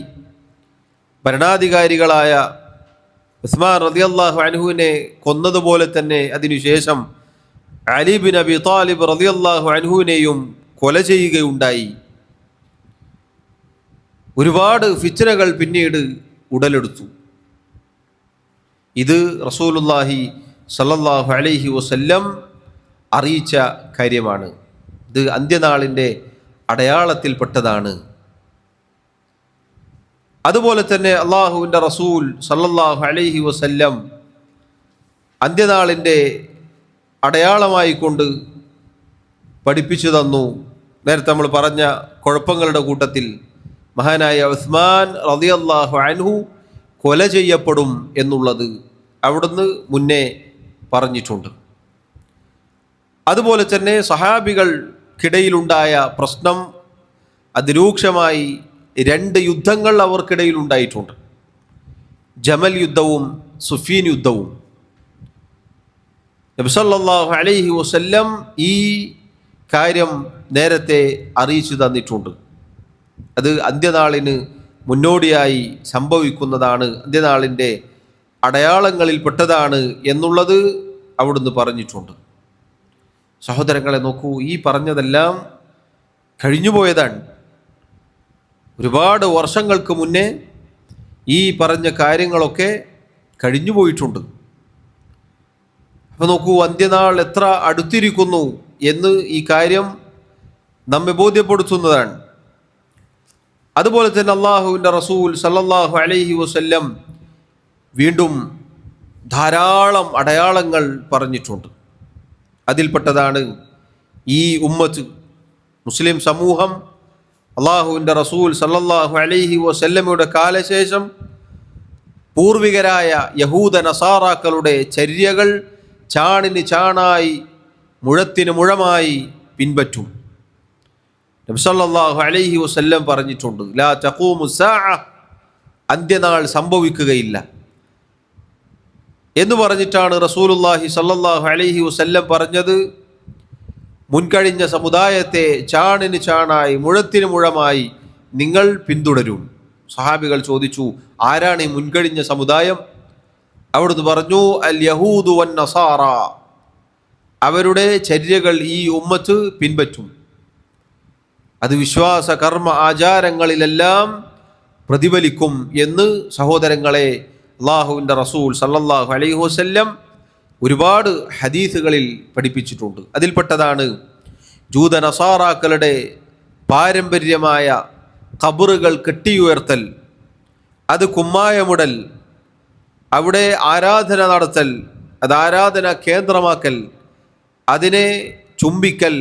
ഭരണാധികാരികളായ ഉസ്മാൻ റളിയല്ലാഹു അൻഹുവിനെ കൊന്നതുപോലെ തന്നെ അതിനുശേഷം അലി ബിൻ അബി താലിബ് റളിയല്ലാഹു അൻഹുവിനെയും കൊല ചെയ്യുകയുണ്ടായി. ഒരുപാട് ഫിത്നകൾ പിന്നീട് ഉടലെടുത്തു. ഇത് റസൂലുള്ളാഹി സല്ലല്ലാഹു അലൈഹി വസല്ലം അറിയിച്ച കാര്യമാണ്. ഇത് അന്ത്യനാളിൻ്റെ അടയാളത്തിൽപ്പെട്ടതാണ്. അതുപോലെ തന്നെ അള്ളാഹുവിൻ്റെ റസൂൽ സല്ലല്ലാഹു അലൈഹി വസല്ലം അന്ത്യനാളിൻ്റെ അടയാളമായി കൊണ്ട് പഠിപ്പിച്ചു തന്നു. നേരത്തെ നമ്മൾ പറഞ്ഞ കുഴപ്പങ്ങളുടെ കൂട്ടത്തിൽ മഹാനായ ഉസ്മാൻ റളിയല്ലാഹു അൻഹു കൊല ചെയ്യപ്പെടും എന്നുള്ളത് അവിടുന്ന് മുന്നേ പറഞ്ഞിട്ടുണ്ട്. അതുപോലെ തന്നെ സഹാബികൾക്കിടയിലുണ്ടായ പ്രശ്നം അതിരൂക്ഷമായി രണ്ട് യുദ്ധങ്ങൾ അവർക്കിടയിൽ ഉണ്ടായിട്ടുണ്ട്. ജമൽ യുദ്ധവും സുഫീൻ യുദ്ധവും. നബി സല്ലല്ലാഹു അലൈഹി വസല്ലം ഈ കാര്യം നേരത്തെ അറിയിച്ചു തന്നിട്ടുണ്ട്. അത് അന്ത്യനാളിന് മുന്നോടിയായി സംഭവിക്കുന്നതാണ്, അന്ത്യനാളിൻ്റെ അടയാളങ്ങളിൽപ്പെട്ടതാണ് എന്നുള്ളത് അവിടുന്ന് പറഞ്ഞിട്ടുണ്ട്. സഹോദരങ്ങളെ നോക്കൂ, ഈ പറഞ്ഞതെല്ലാം കഴിഞ്ഞുപോയതാണ്. ഒരുപാട് വർഷങ്ങൾക്ക് മുന്നേ ഈ പറഞ്ഞ കാര്യങ്ങളൊക്കെ കഴിഞ്ഞു പോയിട്ടുണ്ട്. അപ്പോൾ നോക്കൂ, അന്ത്യനാൾ എത്ര അടുത്തിരിക്കുന്നു എന്ന് ഈ കാര്യം നമ്മെ ബോധ്യപ്പെടുത്തുന്നതാണ്. അതുപോലെ തന്നെ അള്ളാഹുവിൻ്റെ റസൂൽ സല്ലല്ലാഹു അലൈഹി വസല്ലം വീണ്ടും ധാരാളം അടയാളങ്ങൾ പറഞ്ഞിട്ടുണ്ട്. അതിൽപ്പെട്ടതാണ് ഈ ഉമ്മത്ത്, മുസ്ലിം സമൂഹം അള്ളാഹുവിൻ്റെ റസൂൽ സല്ലല്ലാഹു അലൈഹി വസല്ലമയുടെ കാലശേഷം പൂർവികരായ യഹൂദ നസാറാക്കളുടെ ചര്യകൾ ചാണിന് ചാണായി മുഴത്തിന് മുഴമായി പിൻപറ്റും. നബി സല്ലല്ലാഹു അലൈഹി വസല്ലം പറഞ്ഞിട്ടുണ്ട്, ലാ തഖൂമു സാഅ, അന്ത്യനാൾ സംഭവിക്കുകയില്ല എന്ന് പറഞ്ഞിട്ടാണ് റസൂലുള്ളാഹി സല്ലല്ലാഹു അലൈഹി വസല്ലം പറഞ്ഞത്. മുൻകഴിഞ്ഞ സമുദായത്തെ ചാണിന് ചാണായി മുഴത്തിന് മുഴമായി നിങ്ങൾ പിന്തുടരും. സഹാബികൾ ചോദിച്ചു, ആരാണ് ഈ മുൻകഴിഞ്ഞ സമുദായം? അവിടുന്ന് പറഞ്ഞു, അൽ യഹൂദു വൻ നസാറ, അവരുടെ ചര്യകൾ ഈ ഉമ്മത്ത് പിൻപറ്റും. അത് വിശ്വാസ കർമ്മ ആചാരങ്ങളിലെല്ലാം പ്രതിഫലിക്കും എന്ന് സഹോദരങ്ങളെ അള്ളാഹുവിൻ്റെ റസൂൽ സല്ലല്ലാഹു അലൈഹി വസല്ലം ഒരുപാട് ഹദീസുകളിൽ പഠിപ്പിച്ചിട്ടുണ്ട്. അതിൽപ്പെട്ടതാണ് ജൂത നസാറാക്കളുടെ പാരമ്പര്യമായ ഖബറുകൾ കെട്ടിയുയർത്തൽ, അത് കുമ്മായമുടൽ, അവിടെ ആരാധന നടത്തൽ, അത് ആരാധന കേന്ദ്രമാക്കൽ, അതിനെ ചുംബിക്കൽ,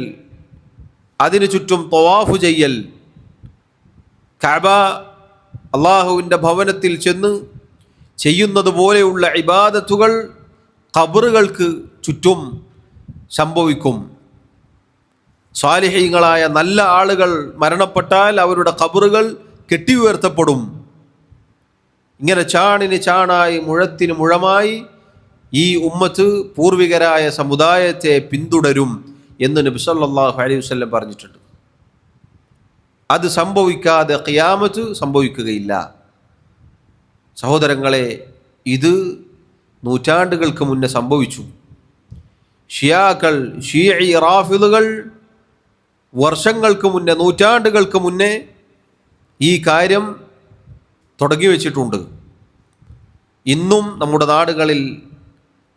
അതിനു ചുറ്റും തവാഫ് ചെയ്യൽ, കഅബ അള്ളാഹുവിൻ്റെ ഭവനത്തിൽ ചെന്ന് ചെയ്യുന്നത് പോലെയുള്ള ഇബാദത്തുകൾ ഖബറുകൾക്ക് ചുറ്റും സംഭവിക്കും. സ്വാലിഹീങ്ങളായ നല്ല ആളുകൾ മരണപ്പെട്ടാൽ അവരുടെ ഖബറുകൾ കെട്ടിയുയർത്തപ്പെടും. ഇങ്ങനെ ചാണിന് ചാണായി മുഴത്തിന് മുഴമായി ഈ ഉമ്മത്ത് പൂർവികരായ സമുദായത്തെ പിന്തുടരും എന്ന് നബി സല്ലല്ലാഹു അലൈഹി വസല്ലം പറഞ്ഞിട്ടുണ്ട്. അത് സംഭവിക്കാതെ ഖിയാമത്ത് സംഭവിക്കുകയില്ല. സഹോദരങ്ങളെ, ഇത് നൂറ്റാണ്ടുകൾക്ക് മുന്നേ സംഭവിച്ചു. ഷിയാക്കൾ, ഷീഈ റാഫിദുകൾ വർഷങ്ങൾക്ക് മുന്നേ, നൂറ്റാണ്ടുകൾക്ക് മുന്നേ ഈ കാര്യം തുടങ്ങി വച്ചിട്ടുണ്ട്. ഇന്നും നമ്മുടെ നാടുകളിൽ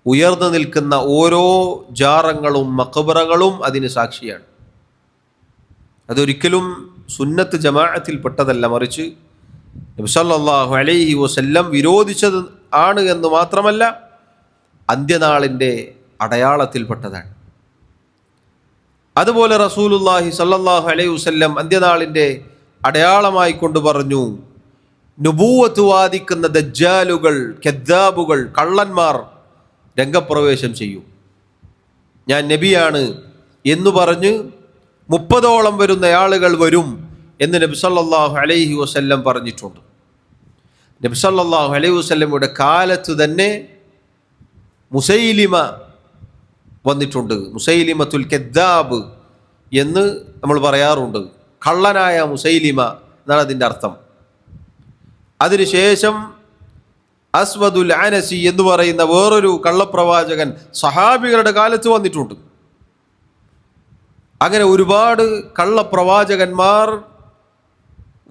ഉയർന്നു നിൽക്കുന്ന ഓരോ ജാറങ്ങളും മഖബറകളും അതിന് സാക്ഷിയാണ്. അതൊരിക്കലും സുന്നത്ത് ജമാഅത്തിൽപ്പെട്ടതല്ല, മറിച്ച് നബി സല്ലല്ലാഹു അലൈഹി വസല്ലം വിരോധിച്ചത് ആണ് എന്ന് മാത്രമല്ല, അന്ത്യനാളിൻ്റെ അടയാളത്തിൽപ്പെട്ടതാണ്. അതുപോലെ റസൂലുള്ളാഹി സല്ലല്ലാഹു അലൈഹി വസല്ലം അന്ത്യനാളിൻ്റെ അടയാളമായി കൊണ്ട് പറഞ്ഞു, നുബൂവത്ത് വാദിക്കുന്ന ദജ്ജാലുകൾ, കദ്ദാബുകൾ, കള്ളന്മാർ രംഗപ്രവേശം ചെയ്യും. ഞാൻ നബിയാണ് എന്ന് പറഞ്ഞ് 30ഓളം വരുന്ന ആളുകൾ വരും എന്ന് നബി സല്ലല്ലാഹു അലൈഹി വസല്ലം പറഞ്ഞിട്ടുണ്ട്. നബി സല്ലല്ലാഹു അലൈഹി വസല്ലമയുടെ കാലത്ത് തന്നെ മുസൈലിമ വന്നിട്ടുണ്ട്. മുസൈലിമത്തുൽ കദ്ദാബ് എന്ന് നമ്മൾ പറയാറുണ്ട്. കള്ളനായ മുസൈലിമ എന്നാണ് അതിൻ്റെ അർത്ഥം. അതിനുശേഷം അസ്വദുൽ അനസി എന്ന് പറയുന്ന വേറൊരു കള്ളപ്രവാചകൻ സഹാബികളുടെ കാലത്ത് വന്നിട്ടുണ്ട്. അങ്ങനെ ഒരുപാട് കള്ളപ്രവാചകന്മാർ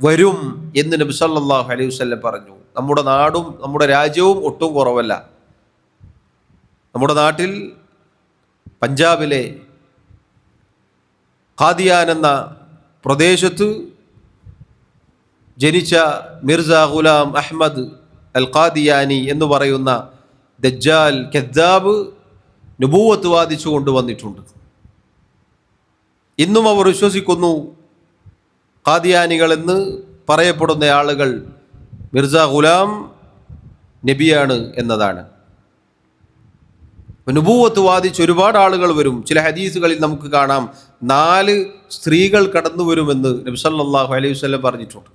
വരും എന്ന് നബി സല്ലല്ലാഹു അലൈഹി വസല്ലം പറഞ്ഞു. നമ്മുടെ നാടും നമ്മുടെ രാജ്യവും ഒട്ടും കുറവല്ല. നമ്മുടെ നാട്ടിൽ പഞ്ചാബിലെ ഖാദിയാൻ എന്ന പ്രദേശത്ത് ജനിച്ച മിർസ ഗുലാം അഹ്മദ് അൽ ഖാദിയാനി എന്ന് പറയുന്ന ദജ്ജാൽ കദ്ദാബ് നുബൂവത്ത് വാദിച്ചു കൊണ്ടുവന്നിട്ടുണ്ട്. ഇന്നും അവർ വിശ്വസിക്കുന്നു ഖാദിയാനികൾ എന്ന് പറയപ്പെടുന്ന ആളുകൾ മിർസ ഗുലാം നബിയാണ് എന്നതാണ്. നുബൂവത്ത് വാദിച്ച് ഒരുപാട് ആളുകൾ വരും. ചില ഹദീസുകളിൽ നമുക്ക് കാണാം 4 സ്ത്രീകൾ കടന്നു വരുമെന്ന് നബി സല്ലല്ലാഹു അലൈഹി വസല്ലം പറഞ്ഞിട്ടുണ്ട്.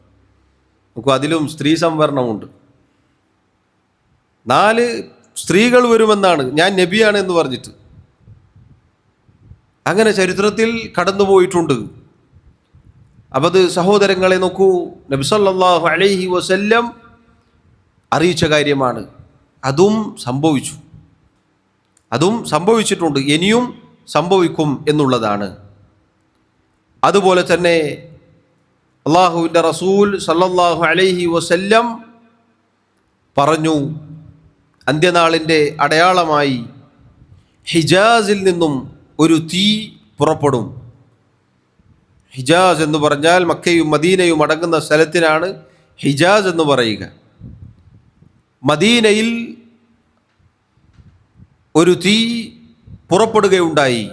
നമുക്ക് അതിലും സ്ത്രീ സംവരണമുണ്ട്. 4 സ്ത്രീകൾ വരുമെന്നാണ്, ഞാൻ നബിയാണ് എന്ന് പറഞ്ഞിട്ട്. അങ്ങനെ ചരിത്രത്തിൽ കടന്നുപോയിട്ടുണ്ട്. അപ്പം അത് സഹോദരങ്ങളെ നോക്കൂ, നബി സല്ലല്ലാഹു അലൈഹി വസല്ലം അറിയിച്ച കാര്യമാണ്. അതും സംഭവിച്ചു, അതും സംഭവിച്ചിട്ടുണ്ട്, ഇനിയും സംഭവിക്കും എന്നുള്ളതാണ്. അതുപോലെ തന്നെ അള്ളാഹുവിൻ്റെ റസൂൽ സല്ലല്ലാഹു അലൈഹി വസല്ലം പറഞ്ഞു, അന്ത്യനാളിൻ്റെ അടയാളമായി ഹിജാസിൽ നിന്നും ഒരു തീ പുറപ്പെടും. ഹിജാസ് എന്ന് പറഞ്ഞാൽ മക്കയും മദീനയും അടങ്ങുന്ന സ്ഥലത്തിനാണ് ഹിജാസ് എന്ന് പറയുക. മദീനയിൽ ഒരു തീ പുറപ്പെടുകയുണ്ടായി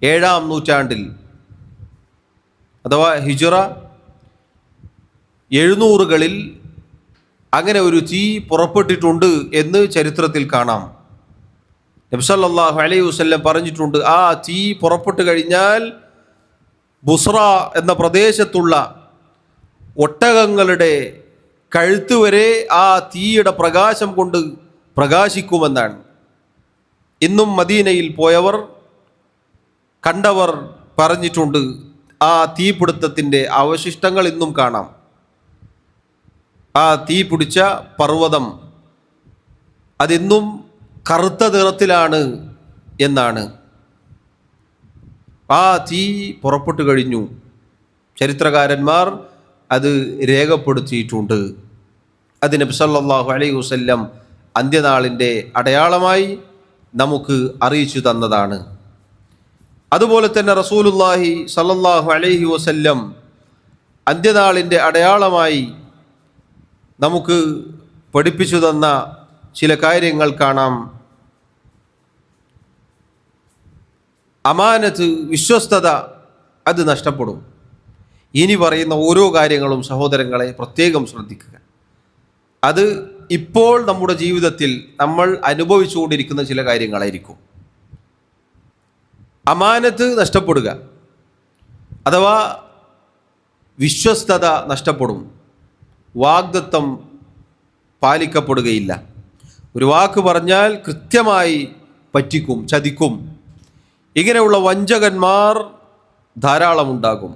7-ാം നൂറ്റാണ്ടിൽ, അഥവാ ഹിജ്റ 700-കളിൽ അങ്ങനെ ഒരു തീ പുറപ്പെട്ടിട്ടുണ്ട് എന്ന് ചരിത്രത്തിൽ കാണാം. നബി സല്ലല്ലാഹു അലൈഹി വസല്ലം പറഞ്ഞിട്ടുണ്ട്, ആ തീ പുറപ്പെട്ടു കഴിഞ്ഞാൽ ബുസ്ര എന്ന പ്രദേശത്തുള്ള ഒട്ടകങ്ങളുടെ കഴുത്ത് വരെ ആ തീയുടെ പ്രകാശം കൊണ്ട് പ്രകാശിക്കുമെന്നാണ്. ഇന്നും മദീനയിൽ പോയവർ കണ്ടവർ പറഞ്ഞിട്ടുണ്ട്, ആ തീപിടുത്തത്തിൻ്റെ അവശിഷ്ടങ്ങൾ ഇന്നും കാണാം. ആ തീ പിടിച്ച പർവ്വതം അതിന്നും കറുത്ത നിറത്തിലാണ് എന്നാണ്. ആ തീ പുറപ്പെട്ടു കഴിഞ്ഞു. ചരിത്രകാരന്മാർ അത് രേഖപ്പെടുത്തിയിട്ടുണ്ട്. അത് നബി സല്ലല്ലാഹു അലൈഹി വസല്ലം അന്ത്യനാളിൻ്റെ അടയാളമായി നമുക്ക് അറിയിച്ചു തന്നതാണ്. അതുപോലെ തന്നെ റസൂലുള്ളാഹി സല്ലല്ലാഹു അലൈഹി വസല്ലം അന്ത്യനാളിൻ്റെ അടയാളമായി നമുക്ക് പഠിപ്പിച്ചു തന്ന ചില കാര്യങ്ങൾ കാണാം. അമാനത്ത്, വിശ്വസ്തത അത് നഷ്ടപ്പെടും. ഇനി പറയുന്ന ഓരോ കാര്യങ്ങളും സഹോദരങ്ങളെ പ്രത്യേകം ശ്രദ്ധിക്കുക. അത് ഇപ്പോൾ നമ്മുടെ ജീവിതത്തിൽ നമ്മൾ അനുഭവിച്ചുകൊണ്ടിരിക്കുന്ന ചില കാര്യങ്ങളായിരിക്കും. അമാനത്ത് നഷ്ടപ്പെടുക അഥവാ വിശ്വസ്തത നഷ്ടപ്പെടും. വാഗ്ദത്തം പാലിക്കപ്പെടുകയില്ല. ഒരു വാക്ക് പറഞ്ഞാൽ കൃത്യമായി പറ്റിക്കും, ചതിക്കും. ഇങ്ങനെയുള്ള വഞ്ചകന്മാർ ധാരാളമുണ്ടാകും.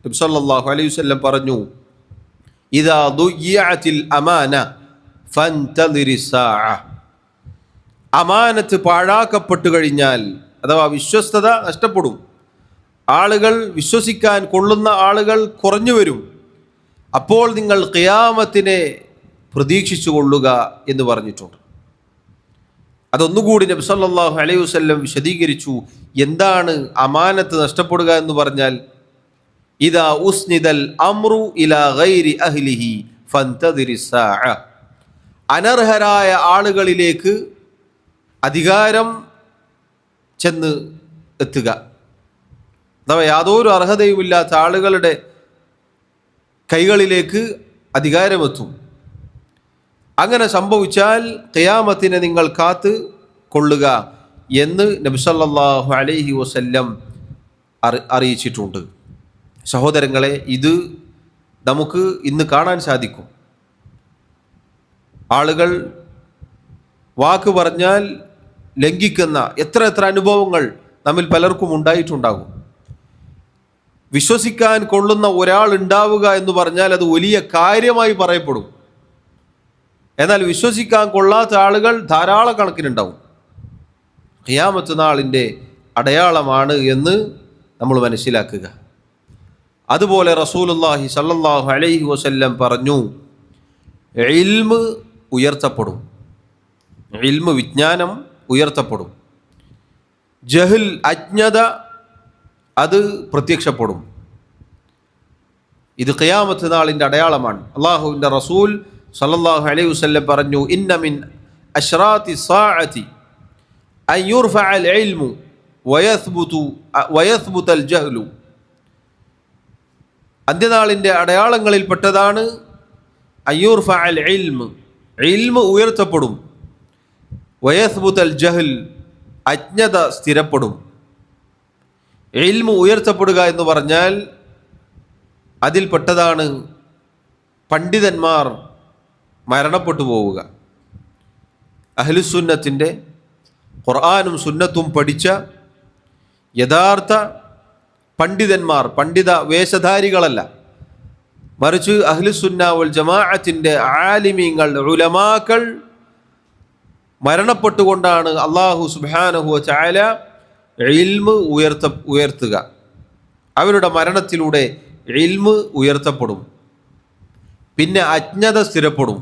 നബി സല്ലല്ലാഹു അലൈഹി വസല്ലം പറഞ്ഞു, ഇദാ ദുയ്യഅത്തിൽ അമാന ഫൻതദിരി സാഅ. അമാനത്ത് പാഴാക്കപ്പെട്ടു കഴിഞ്ഞാൽ അഥവാ വിശ്വസ്തത നഷ്ടപ്പെടും. ആളുകൾ വിശ്വസിക്കാൻ കൊള്ളുന്ന ആളുകൾ കുറഞ്ഞു വരും. അപ്പോൾ നിങ്ങൾ ഖിയാമത്തിനെ പ്രതീക്ഷിച്ചു കൊള്ളുക എന്ന് പറഞ്ഞിട്ടുണ്ട്. അതൊന്നുകൂടി നബി സല്ലല്ലാഹു അലൈഹി വസല്ലം വിശദീകരിച്ചു. എന്താണ് അമാനത്ത് നഷ്ടപ്പെടുക എന്ന് പറഞ്ഞാൽ, ഇദാ ഉസ്നിദൽ അംറു ഇലാ ഗൈരി അഹ്ലിഹി ഫൻതദിരി സാഅ. അനർഹരായ ആളുകളിലേക്ക് അധികാരം ചെന്ന് എത്തുക, അഥവാ യാതൊരു അർഹതയുമില്ലാത്ത ആളുകളുടെ കൈകളിലേക്ക് അധികാരമെത്തും. അങ്ങനെ സംഭവിച്ചാൽ ഖിയാമത്തിനെ നിങ്ങൾ കാത്ത് കൊള്ളുക എന്ന് നബി സല്ലല്ലാഹു അലൈഹി വസല്ലം അറിയിച്ചിട്ടുണ്ട്. സഹോദരങ്ങളെ, ഇത് നമുക്ക് ഇന്ന് കാണാൻ സാധിക്കും. ആളുകൾ വാക്ക് പറഞ്ഞാൽ ലംഘിക്കുന്ന എത്ര അനുഭവങ്ങൾ നമ്മിൽ പലർക്കും ഉണ്ടായിട്ടുണ്ടാകും. വിശ്വസിക്കാൻ കൊള്ളുന്ന ഒരാൾ ഉണ്ടാവുക എന്ന് പറഞ്ഞാൽ അത് വലിയ കാര്യമായി പറയപ്പെടും. എന്നാൽ വിശ്വസിക്കാൻ കൊള്ളാത്ത ആളുകൾ ധാരാളം കണക്കിനുണ്ടാവും. ഖിയാമത്ത് നാളിൻ്റെ അടയാളമാണ് എന്ന് നമ്മൾ മനസ്സിലാക്കുക. അതുപോലെ റസൂലുള്ളാഹി സല്ലല്ലാഹു അലൈഹി വസല്ലം പറഞ്ഞു, ഇൽമ് ഉയർത്തപ്പെടും. ഇൽമ്, വിജ്ഞാനം ഉയർത്തപ്പെടും. ജഹൽ, അജ്ഞത അത് പ്രത്യക്ഷപ്പെടും. ഇത് ഖിയാമത്ത് നാളിൻ്റെ അടയാളമാണ്. അല്ലാഹുവിൻ്റെ റസൂൽ സല്ലല്ലാഹു അലൈഹി വസല്ലം പറഞ്ഞു, ഇന്ന മിൻ അശ്റാത്തി സാഅതി അൻ യുർഫഅൽ ഇൽമു വയസ്ബുതൽ ജഹ്ലു. അന്ത്യനാളിൻ്റെ അടയാളങ്ങളിൽപ്പെട്ടതാണ് അൻ യുർഫഅൽ ഇൽമു, ഇൽമ് ഉയർത്തപ്പെടും. വയസ്ബുതൽ ജഹൽ, അജ്ഞത സ്ഥിരപ്പെടും. ഇൽമ് ഉയർത്തപ്പെടുക എന്ന് പറഞ്ഞാൽ അതിൽപ്പെട്ടതാണ് പണ്ഡിതന്മാർ മരണപ്പെട്ടു പോവുക. അഹ്ലുസുന്നത്തിൻ്റെ ഖുർആനും സുന്നത്തും പഠിച്ച യഥാർത്ഥ പണ്ഡിതന്മാർ, പണ്ഡിത വേഷധാരികളല്ല, മറിച്ച് അഹ്ലുസുന്ന വൽ ജമാഅത്തിൻ്റെ ആലിമീങ്ങൾ, ഉലമാക്കൾ മരണപ്പെട്ടുകൊണ്ടാണ് അല്ലാഹു സുബ്ഹാനഹു വ തആല ഇൽമ് ഉയർത്തുക. അവരുടെ മരണത്തിലൂടെ ഇൽമ് ഉയർത്തപ്പെടും. പിന്നെ അജ്ഞത സ്ഥിരപ്പെടും.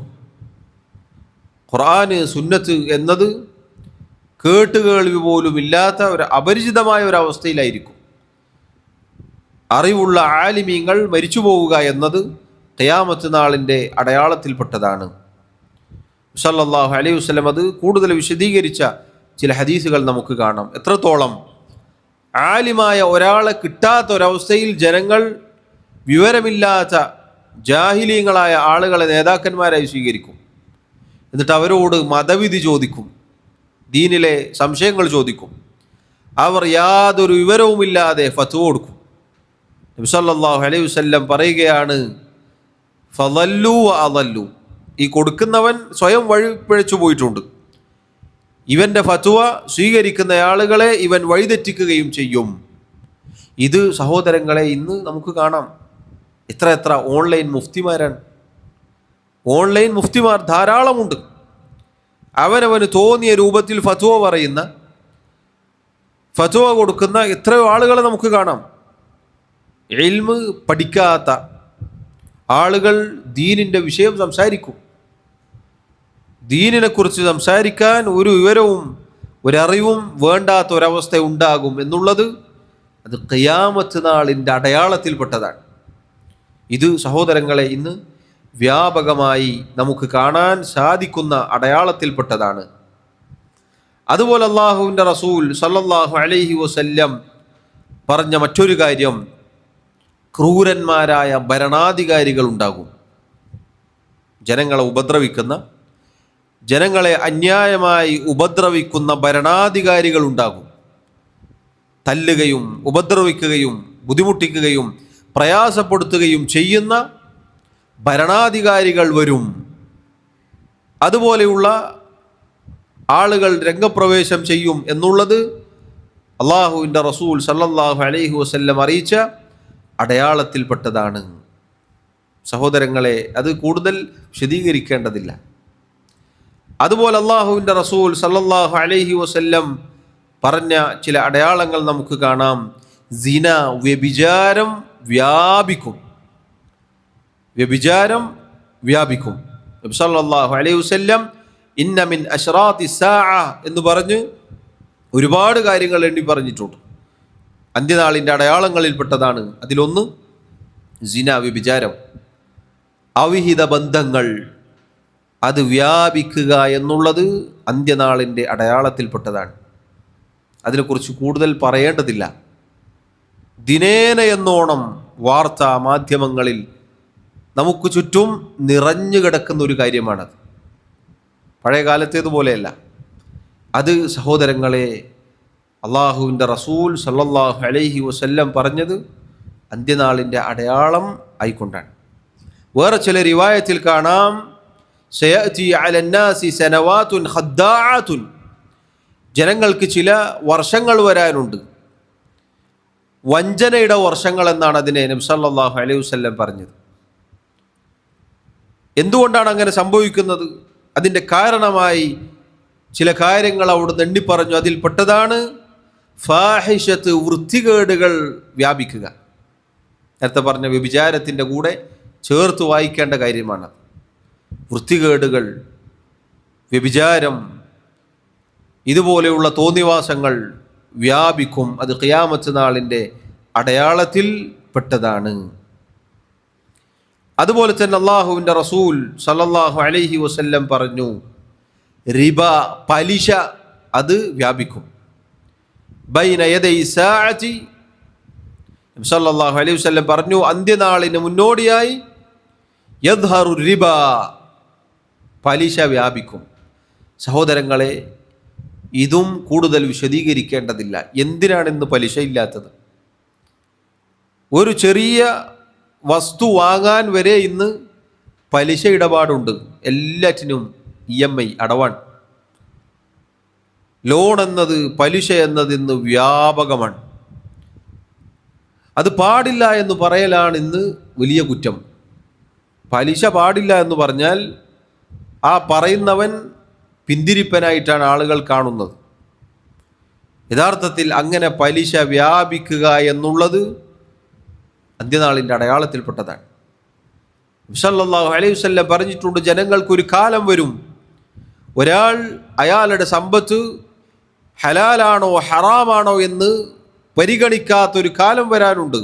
ഖുർആന്, സുന്നത്ത് എന്നത് കേട്ടുകേൾവി പോലും ഇല്ലാത്ത ഒരു അപരിചിതമായ ഒരു അവസ്ഥയിലായിരിക്കും. അറിവുള്ള ആലിമീങ്ങൾ മരിച്ചു പോവുക എന്നത് ഖിയാമത്ത് നാളിൻ്റെ അടയാളത്തിൽപ്പെട്ടതാണ്. സല്ലല്ലാഹു അലൈഹി വസല്ലം അത് കൂടുതൽ വിശദീകരിച്ച ചില ഹദീസുകൾ നമുക്ക് കാണാം. എത്രത്തോളം ആലിമായ ഒരാളെ കിട്ടാത്ത ഒരവസ്ഥയിൽ ജനങ്ങൾ വിവരമില്ലാത്ത ജാഹിലീങ്ങളായ ആളുകളെ നേതാക്കന്മാരായി സ്വീകരിക്കും. എന്നിട്ട് അവരോട് മതവിധി ചോദിക്കും, ദീനിലെ സംശയങ്ങൾ ചോദിക്കും. അവർ യാതൊരു വിവരവുമില്ലാതെ ഫത്വ കൊടുക്കും. നബി സല്ലല്ലാഹു അലൈഹി വസല്ലം പറയുകയാണ്, ഫളല്ലു വഅളല്ലു, ഈ കൊടുക്കുന്നവൻ സ്വയം വഴിപിഴച്ചു പോയിട്ടുണ്ട്. ഇവൻ്റെ ഫത്വ സ്വീകരിക്കുന്ന ആളുകളെ ഇവൻ വഴിതെറ്റിക്കുകയും ചെയ്യും. ഇത് സഹോദരങ്ങളെ ഇന്ന് നമുക്ക് കാണാം. എത്ര ഓൺലൈൻ മുഫ്തിമാരാണ്. ഓൺലൈൻ മുഫ്തിമാർ ധാരാളമുണ്ട്. അവനവന് തോന്നിയ രൂപത്തിൽ ഫത്വ പറയുന്ന, ഫത്വ കൊടുക്കുന്ന എത്രയോ ആളുകളെ നമുക്ക് കാണാം. ഇൽമ് പഠിക്കാത്ത ആളുകൾ ദീനിൻ്റെ വിഷയം സംസാരിക്കും. ദീനിനെക്കുറിച്ച് സംസാരിക്കാൻ ഒരു വിവരവും ഒരറിവും വേണ്ടാത്ത ഒരവസ്ഥ ഉണ്ടാകും എന്നുള്ളത് അത് ഖിയാമത്ത് നാളിൻ്റെ അടയാളത്തിൽപ്പെട്ടതാണ്. ഇത് സഹോദരങ്ങളെ ഇന്ന് വ്യാപകമായി നമുക്ക് കാണാൻ സാധിക്കുന്ന അടയാളത്തിൽപ്പെട്ടതാണ്. അതുപോലെ അല്ലാഹുവിൻ്റെ റസൂൽ സല്ലല്ലാഹു അലൈഹി വസല്ലം പറഞ്ഞ മറ്റൊരു കാര്യം, ക്രൂരന്മാരായ ഭരണാധികാരികൾ ഉണ്ടാകും. ജനങ്ങളെ ഉപദ്രവിക്കുന്ന, ജനങ്ങളെ അന്യായമായി ഉപദ്രവിക്കുന്ന ഭരണാധികാരികൾ ഉണ്ടാകും. തല്ലുകയും ഉപദ്രവിക്കുകയും ബുദ്ധിമുട്ടിക്കുകയും പ്രയാസപ്പെടുത്തുകയും ചെയ്യുന്ന ഭരണാധികാരികൾ വരും. അതുപോലെയുള്ള ആളുകൾ രംഗപ്രവേശം ചെയ്യും എന്നുള്ളത് അല്ലാഹുവിൻ്റെ റസൂൽ സല്ലല്ലാഹു അലൈഹി വസല്ലം അറിയിച്ച അടയാളത്തിൽപ്പെട്ടതാണ്. സഹോദരങ്ങളെ, അത് കൂടുതൽ വിശദീകരിക്കേണ്ടതില്ല. അതുപോലെ അല്ലാഹുവിൻ്റെ റസൂൽ സല്ലല്ലാഹു അലൈഹി വസല്ലം പറഞ്ഞ ചില അടയാളങ്ങൾ നമുക്ക് കാണാം. സിന, വ്യഭിചാരം വ്യാപിക്കും. വ്യഭിചാരം വ്യാപിക്കും. നബി സല്ലല്ലാഹു അലൈഹി വസല്ലം ഇന്ന മിൻ അശ്റാത്തി സാഅ എന്ന് പറഞ്ഞ് ഒരുപാട് കാര്യങ്ങൾ എണ്ണി പറഞ്ഞിട്ടുണ്ട്. അന്ത്യനാളിൻ്റെ അടയാളങ്ങളിൽപ്പെട്ടതാണ്. അതിലൊന്ന് സിന, വ്യഭിചാരം, അവിഹിത ബന്ധങ്ങൾ, അത് വ്യാപിക്കുക എന്നുള്ളത് അന്ത്യനാളിൻ്റെ അടയാളത്തിൽപ്പെട്ടതാണ്. അതിനെക്കുറിച്ച് കൂടുതൽ പറയേണ്ടതില്ല. ദിനേന എന്നോണം വാർത്താ മാധ്യമങ്ങളിൽ നമുക്ക് ചുറ്റും നിറഞ്ഞു കിടക്കുന്ന ഒരു കാര്യമാണത്. പഴയ കാലത്തേതുപോലെയല്ല. അത് സഹോദരങ്ങളെ, അള്ളാഹുവിൻ്റെ റസൂൽ സല്ലല്ലാഹു അലൈഹി വസല്ലം പറഞ്ഞത് അന്ത്യനാളിൻ്റെ അടയാളം ആയിക്കൊണ്ടാണ്. വേറെ ചില റിവായത്തിൽ കാണാം, സയഅതി അലന്നാസി സനവാതുൻ ഖദ്ദാഅതുൻ, ജനങ്ങൾക്ക് ചില വർഷങ്ങൾ വരാനുണ്ട്, വഞ്ചനയുടെ വർഷങ്ങൾ എന്നാണ് അതിനെ നബി സല്ലല്ലാഹു അലൈഹി വസല്ലം പറഞ്ഞത്. എന്തുകൊണ്ടാണ് അങ്ങനെ സംഭവിക്കുന്നത്? അതിൻ്റെ കാരണമായി ചില കാര്യങ്ങൾ അവിടുന്ന് എണ്ണിപ്പറഞ്ഞു. അതിൽപ്പെട്ടതാണ് ഫാഹിഷത്ത്, വൃത്തികേടുകൾ വ്യാപിക്കുക. നേരത്തെ പറഞ്ഞ വ്യഭിചാരത്തിൻ്റെ കൂടെ ചേർത്ത് വായിക്കേണ്ട കാര്യമാണ്. വൃത്തികേടുകൾ, വ്യഭിചാരം, ഇതുപോലെയുള്ള തോന്നിവാസങ്ങൾ വ്യാപിക്കും. അത് ഖിയാമത്ത് നാളിൻ്റെ അടയാളത്തിൽ പെട്ടതാണ്. അതുപോലെ തന്നെ അള്ളാഹുവിൻ്റെ റസൂൽ സല്ലല്ലാഹു അലൈഹി വസല്ലം പറഞ്ഞു, റിബ, പലിശ, അത് വ്യാപിക്കും. ബൈന യദൈ സാഅതി, സല്ലല്ലാഹു അലൈഹി വസല്ലം പറഞ്ഞു, അന്ത്യനാളിന് മുന്നോടിയായി യദ്ഹറു റിബ, പലിശ വ്യാപിക്കും. സഹോദരങ്ങളെ, ഇതും കൂടുതൽ വിശദീകരിക്കേണ്ടതില്ല. എന്തിനാണിന്ന് പലിശ ഇല്ലാത്തത്? ഒരു ചെറിയ വസ്തു വാങ്ങാൻ വരെ ഇന്ന് പലിശ ഇടപാടുണ്ട്. എല്ലാറ്റിനും EMI, അടവാണ്. ലോൺ എന്നത്, പലിശ എന്നത് ഇന്ന് വ്യാപകമാണ്. അത് പാടില്ല എന്ന് പറയലാണ് ഇന്ന് വലിയ കുറ്റം. പലിശ പാടില്ല എന്ന് പറഞ്ഞാൽ ആ പറയുന്നവൻ പിന്തിരിപ്പനായിട്ടാണ് ആളുകൾ കാണുന്നത്. യഥാർത്ഥത്തിൽ അങ്ങനെ പലിശ വ്യാപിക്കുക എന്നുള്ളത് അന്ത്യനാളിൻ്റെ അടയാളത്തിൽപ്പെട്ടതാണ്. സല്ലല്ലാഹു അലൈഹി വസല്ലം പറഞ്ഞിട്ടുണ്ട്, ജനങ്ങൾക്കൊരു കാലം വരും, ഒരാൾ അയാളുടെ സമ്പത്ത് ഹലാലാണോ ഹറാമാണോ എന്ന് പരിഗണിക്കാത്തൊരു കാലം വരാനുണ്ട്.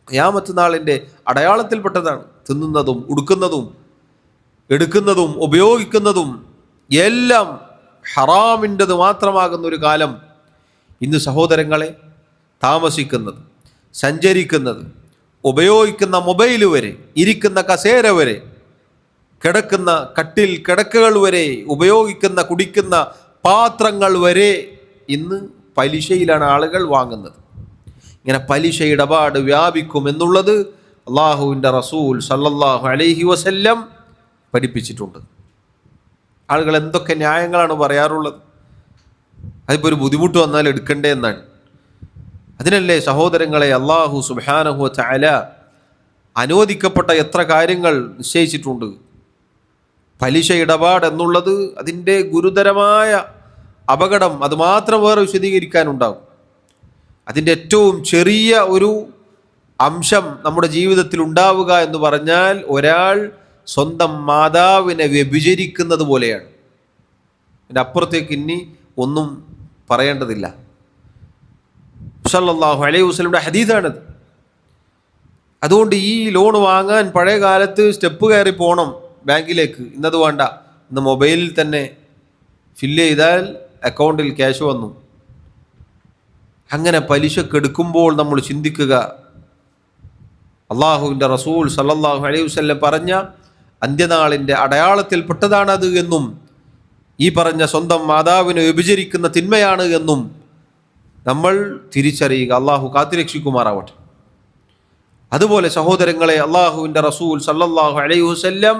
ഖിയാമത്ത് നാളിൻ്റെ അടയാളത്തിൽപ്പെട്ടതാണ്. തിന്നുന്നതും ഉടുക്കുന്നതും എടുക്കുന്നതും ഉപയോഗിക്കുന്നതും എല്ലാം ഹറാമിൻ്റെത് മാത്രമാകുന്ന ഒരു കാലം ഇന്ന് സഹോദരങ്ങളെ, താമസിക്കുന്നത്, സഞ്ചരിക്കുന്നത്, ഉപയോഗിക്കുന്ന മൊബൈൽ വരെ, ഇരിക്കുന്ന കസേര വരെ, കിടക്കുന്ന കട്ടിൽ കിടക്കകൾ വരെ, ഉപയോഗിക്കുന്ന കുടിക്കുന്ന പാത്രങ്ങൾ വരെ ഇന്ന് പലിശയിലാണ് ആളുകൾ വാങ്ങുന്നത്. ഇങ്ങനെ പലിശ ഇടപാട് വ്യാപിക്കും എന്നുള്ളത് അള്ളാഹുവിൻ്റെ റസൂൽ സല്ലല്ലാഹു അലൈഹി വസല്ലം പഠിപ്പിച്ചിട്ടുണ്ട്. ആളുകൾ എന്തൊക്കെ ന്യായങ്ങളാണ് പറയാറുള്ളത്. അതിപ്പോൾ ഒരു ബുദ്ധിമുട്ട് വന്നാൽ എടുക്കണ്ടേ എന്നാണ്. അതിനല്ലേ സഹോദരങ്ങളെ അള്ളാഹു സുബ്ഹാനഹു വ തആല അനുവദിക്കപ്പെട്ട എത്ര കാര്യങ്ങൾ നിശ്ചയിച്ചിട്ടുണ്ട്. പലിശ ഇടപാട് എന്നുള്ളത് അതിൻ്റെ ഗുരുതരമായ അപകടം അത് മാത്രം വേറെ വിശദീകരിക്കാനുണ്ടാവും. അതിൻ്റെ ഏറ്റവും ചെറിയ ഒരു അംശം നമ്മുടെ ജീവിതത്തിൽ ഉണ്ടാവുക എന്ന് പറഞ്ഞാൽ ഒരാൾ സ്വന്തം മാതാവിനെ വ്യഭിചരിക്കുന്നത് പോലെയാണ്. അതിൻ്റെ അപ്പുറത്തേക്ക് ഇനി ഒന്നും പറയേണ്ടതില്ല. സല്ലല്ലാഹു അലൈഹി വസല്ലമയുടെ ഹദീസാണിത്. അതുകൊണ്ട് ഈ ലോൺ വാങ്ങാൻ പഴയ കാലത്ത് സ്റ്റെപ്പ് കയറി പോകണം ബാങ്കിലേക്ക്. ഇന്നത് വേണ്ട, ഇന്ന് മൊബൈലിൽ തന്നെ ഫില്ല് ചെയ്താൽ അക്കൗണ്ടിൽ ക്യാഷ് വന്നു. അങ്ങനെ പലിശക്കെടുക്കുമ്പോൾ നമ്മൾ ചിന്തിക്കുക, അള്ളാഹുവിൻ്റെ റസൂൽ സല്ലല്ലാഹു അലൈഹി വസല്ലം പറഞ്ഞ അന്ത്യനാളിൻ്റെ അടയാളത്തിൽപ്പെട്ടതാണത് എന്നും ഈ പറഞ്ഞ സ്വന്തം മാതാവിനെ വിഭജിക്കുന്ന തിന്മയാണ് എന്നും നമ്മൾ തിരിച്ചറിയുക. അള്ളാഹു കാത്തുരക്ഷിക്കുമാറാവട്ടെ. അതുപോലെ സഹോദരങ്ങളെ, അള്ളാഹുവിൻ്റെ റസൂൽ സല്ലല്ലാഹു അലൈഹി വസല്ലം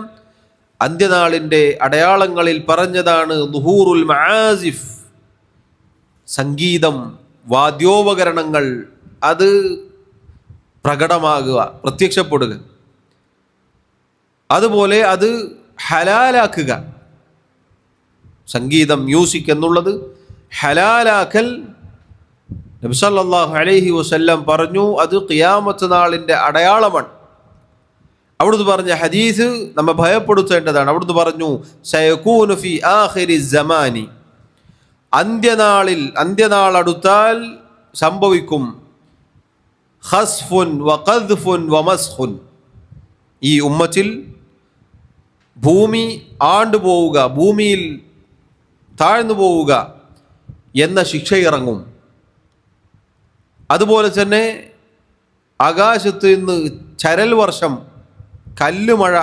അന്ത്യനാളിൻ്റെ അടയാളങ്ങളിൽ പറഞ്ഞതാണ് ദുഹൂറുൽ മആസിഫ്, സംഗീതം, വാദ്യോപകരണങ്ങൾ അത് പ്രകടമാകുക, പ്രത്യക്ഷപ്പെടുക. അതുപോലെ അത് ഹലാലാക്കുക. സംഗീതം, മ്യൂസിക് എന്നുള്ളത് ഹലാലാക്കൽ നബി സല്ലല്ലാഹു അലൈഹി വസല്ലം പറഞ്ഞു അത് ഖിയാമത്ത് നാളിൻ്റെ അടയാളമാണ്. അവിടുന്ന് പറഞ്ഞ ഹദീസ് നമ്മെ ഭയപ്പെടുത്തേണ്ടതാണ്. അവിടുന്ന് പറഞ്ഞു സയകൂനു ഫി ആഖിരി സമാനി, അന്ത്യനാൾ അടുത്താൽ സംഭവിക്കും ഖസ്ഫുൻ വഖദ്ഫുൻ വമസ്ഖുൻ, ഈ ഉമ്മത്തിൽ ഭൂമി ആണ്ടുപോവുക, ഭൂമിയിൽ താഴ്ന്നു പോവുക എന്ന ശിക്ഷ ഇറങ്ങും. അതുപോലെ തന്നെ ആകാശത്ത് നിന്ന് ചരൽ വർഷം, കല്ലുമഴ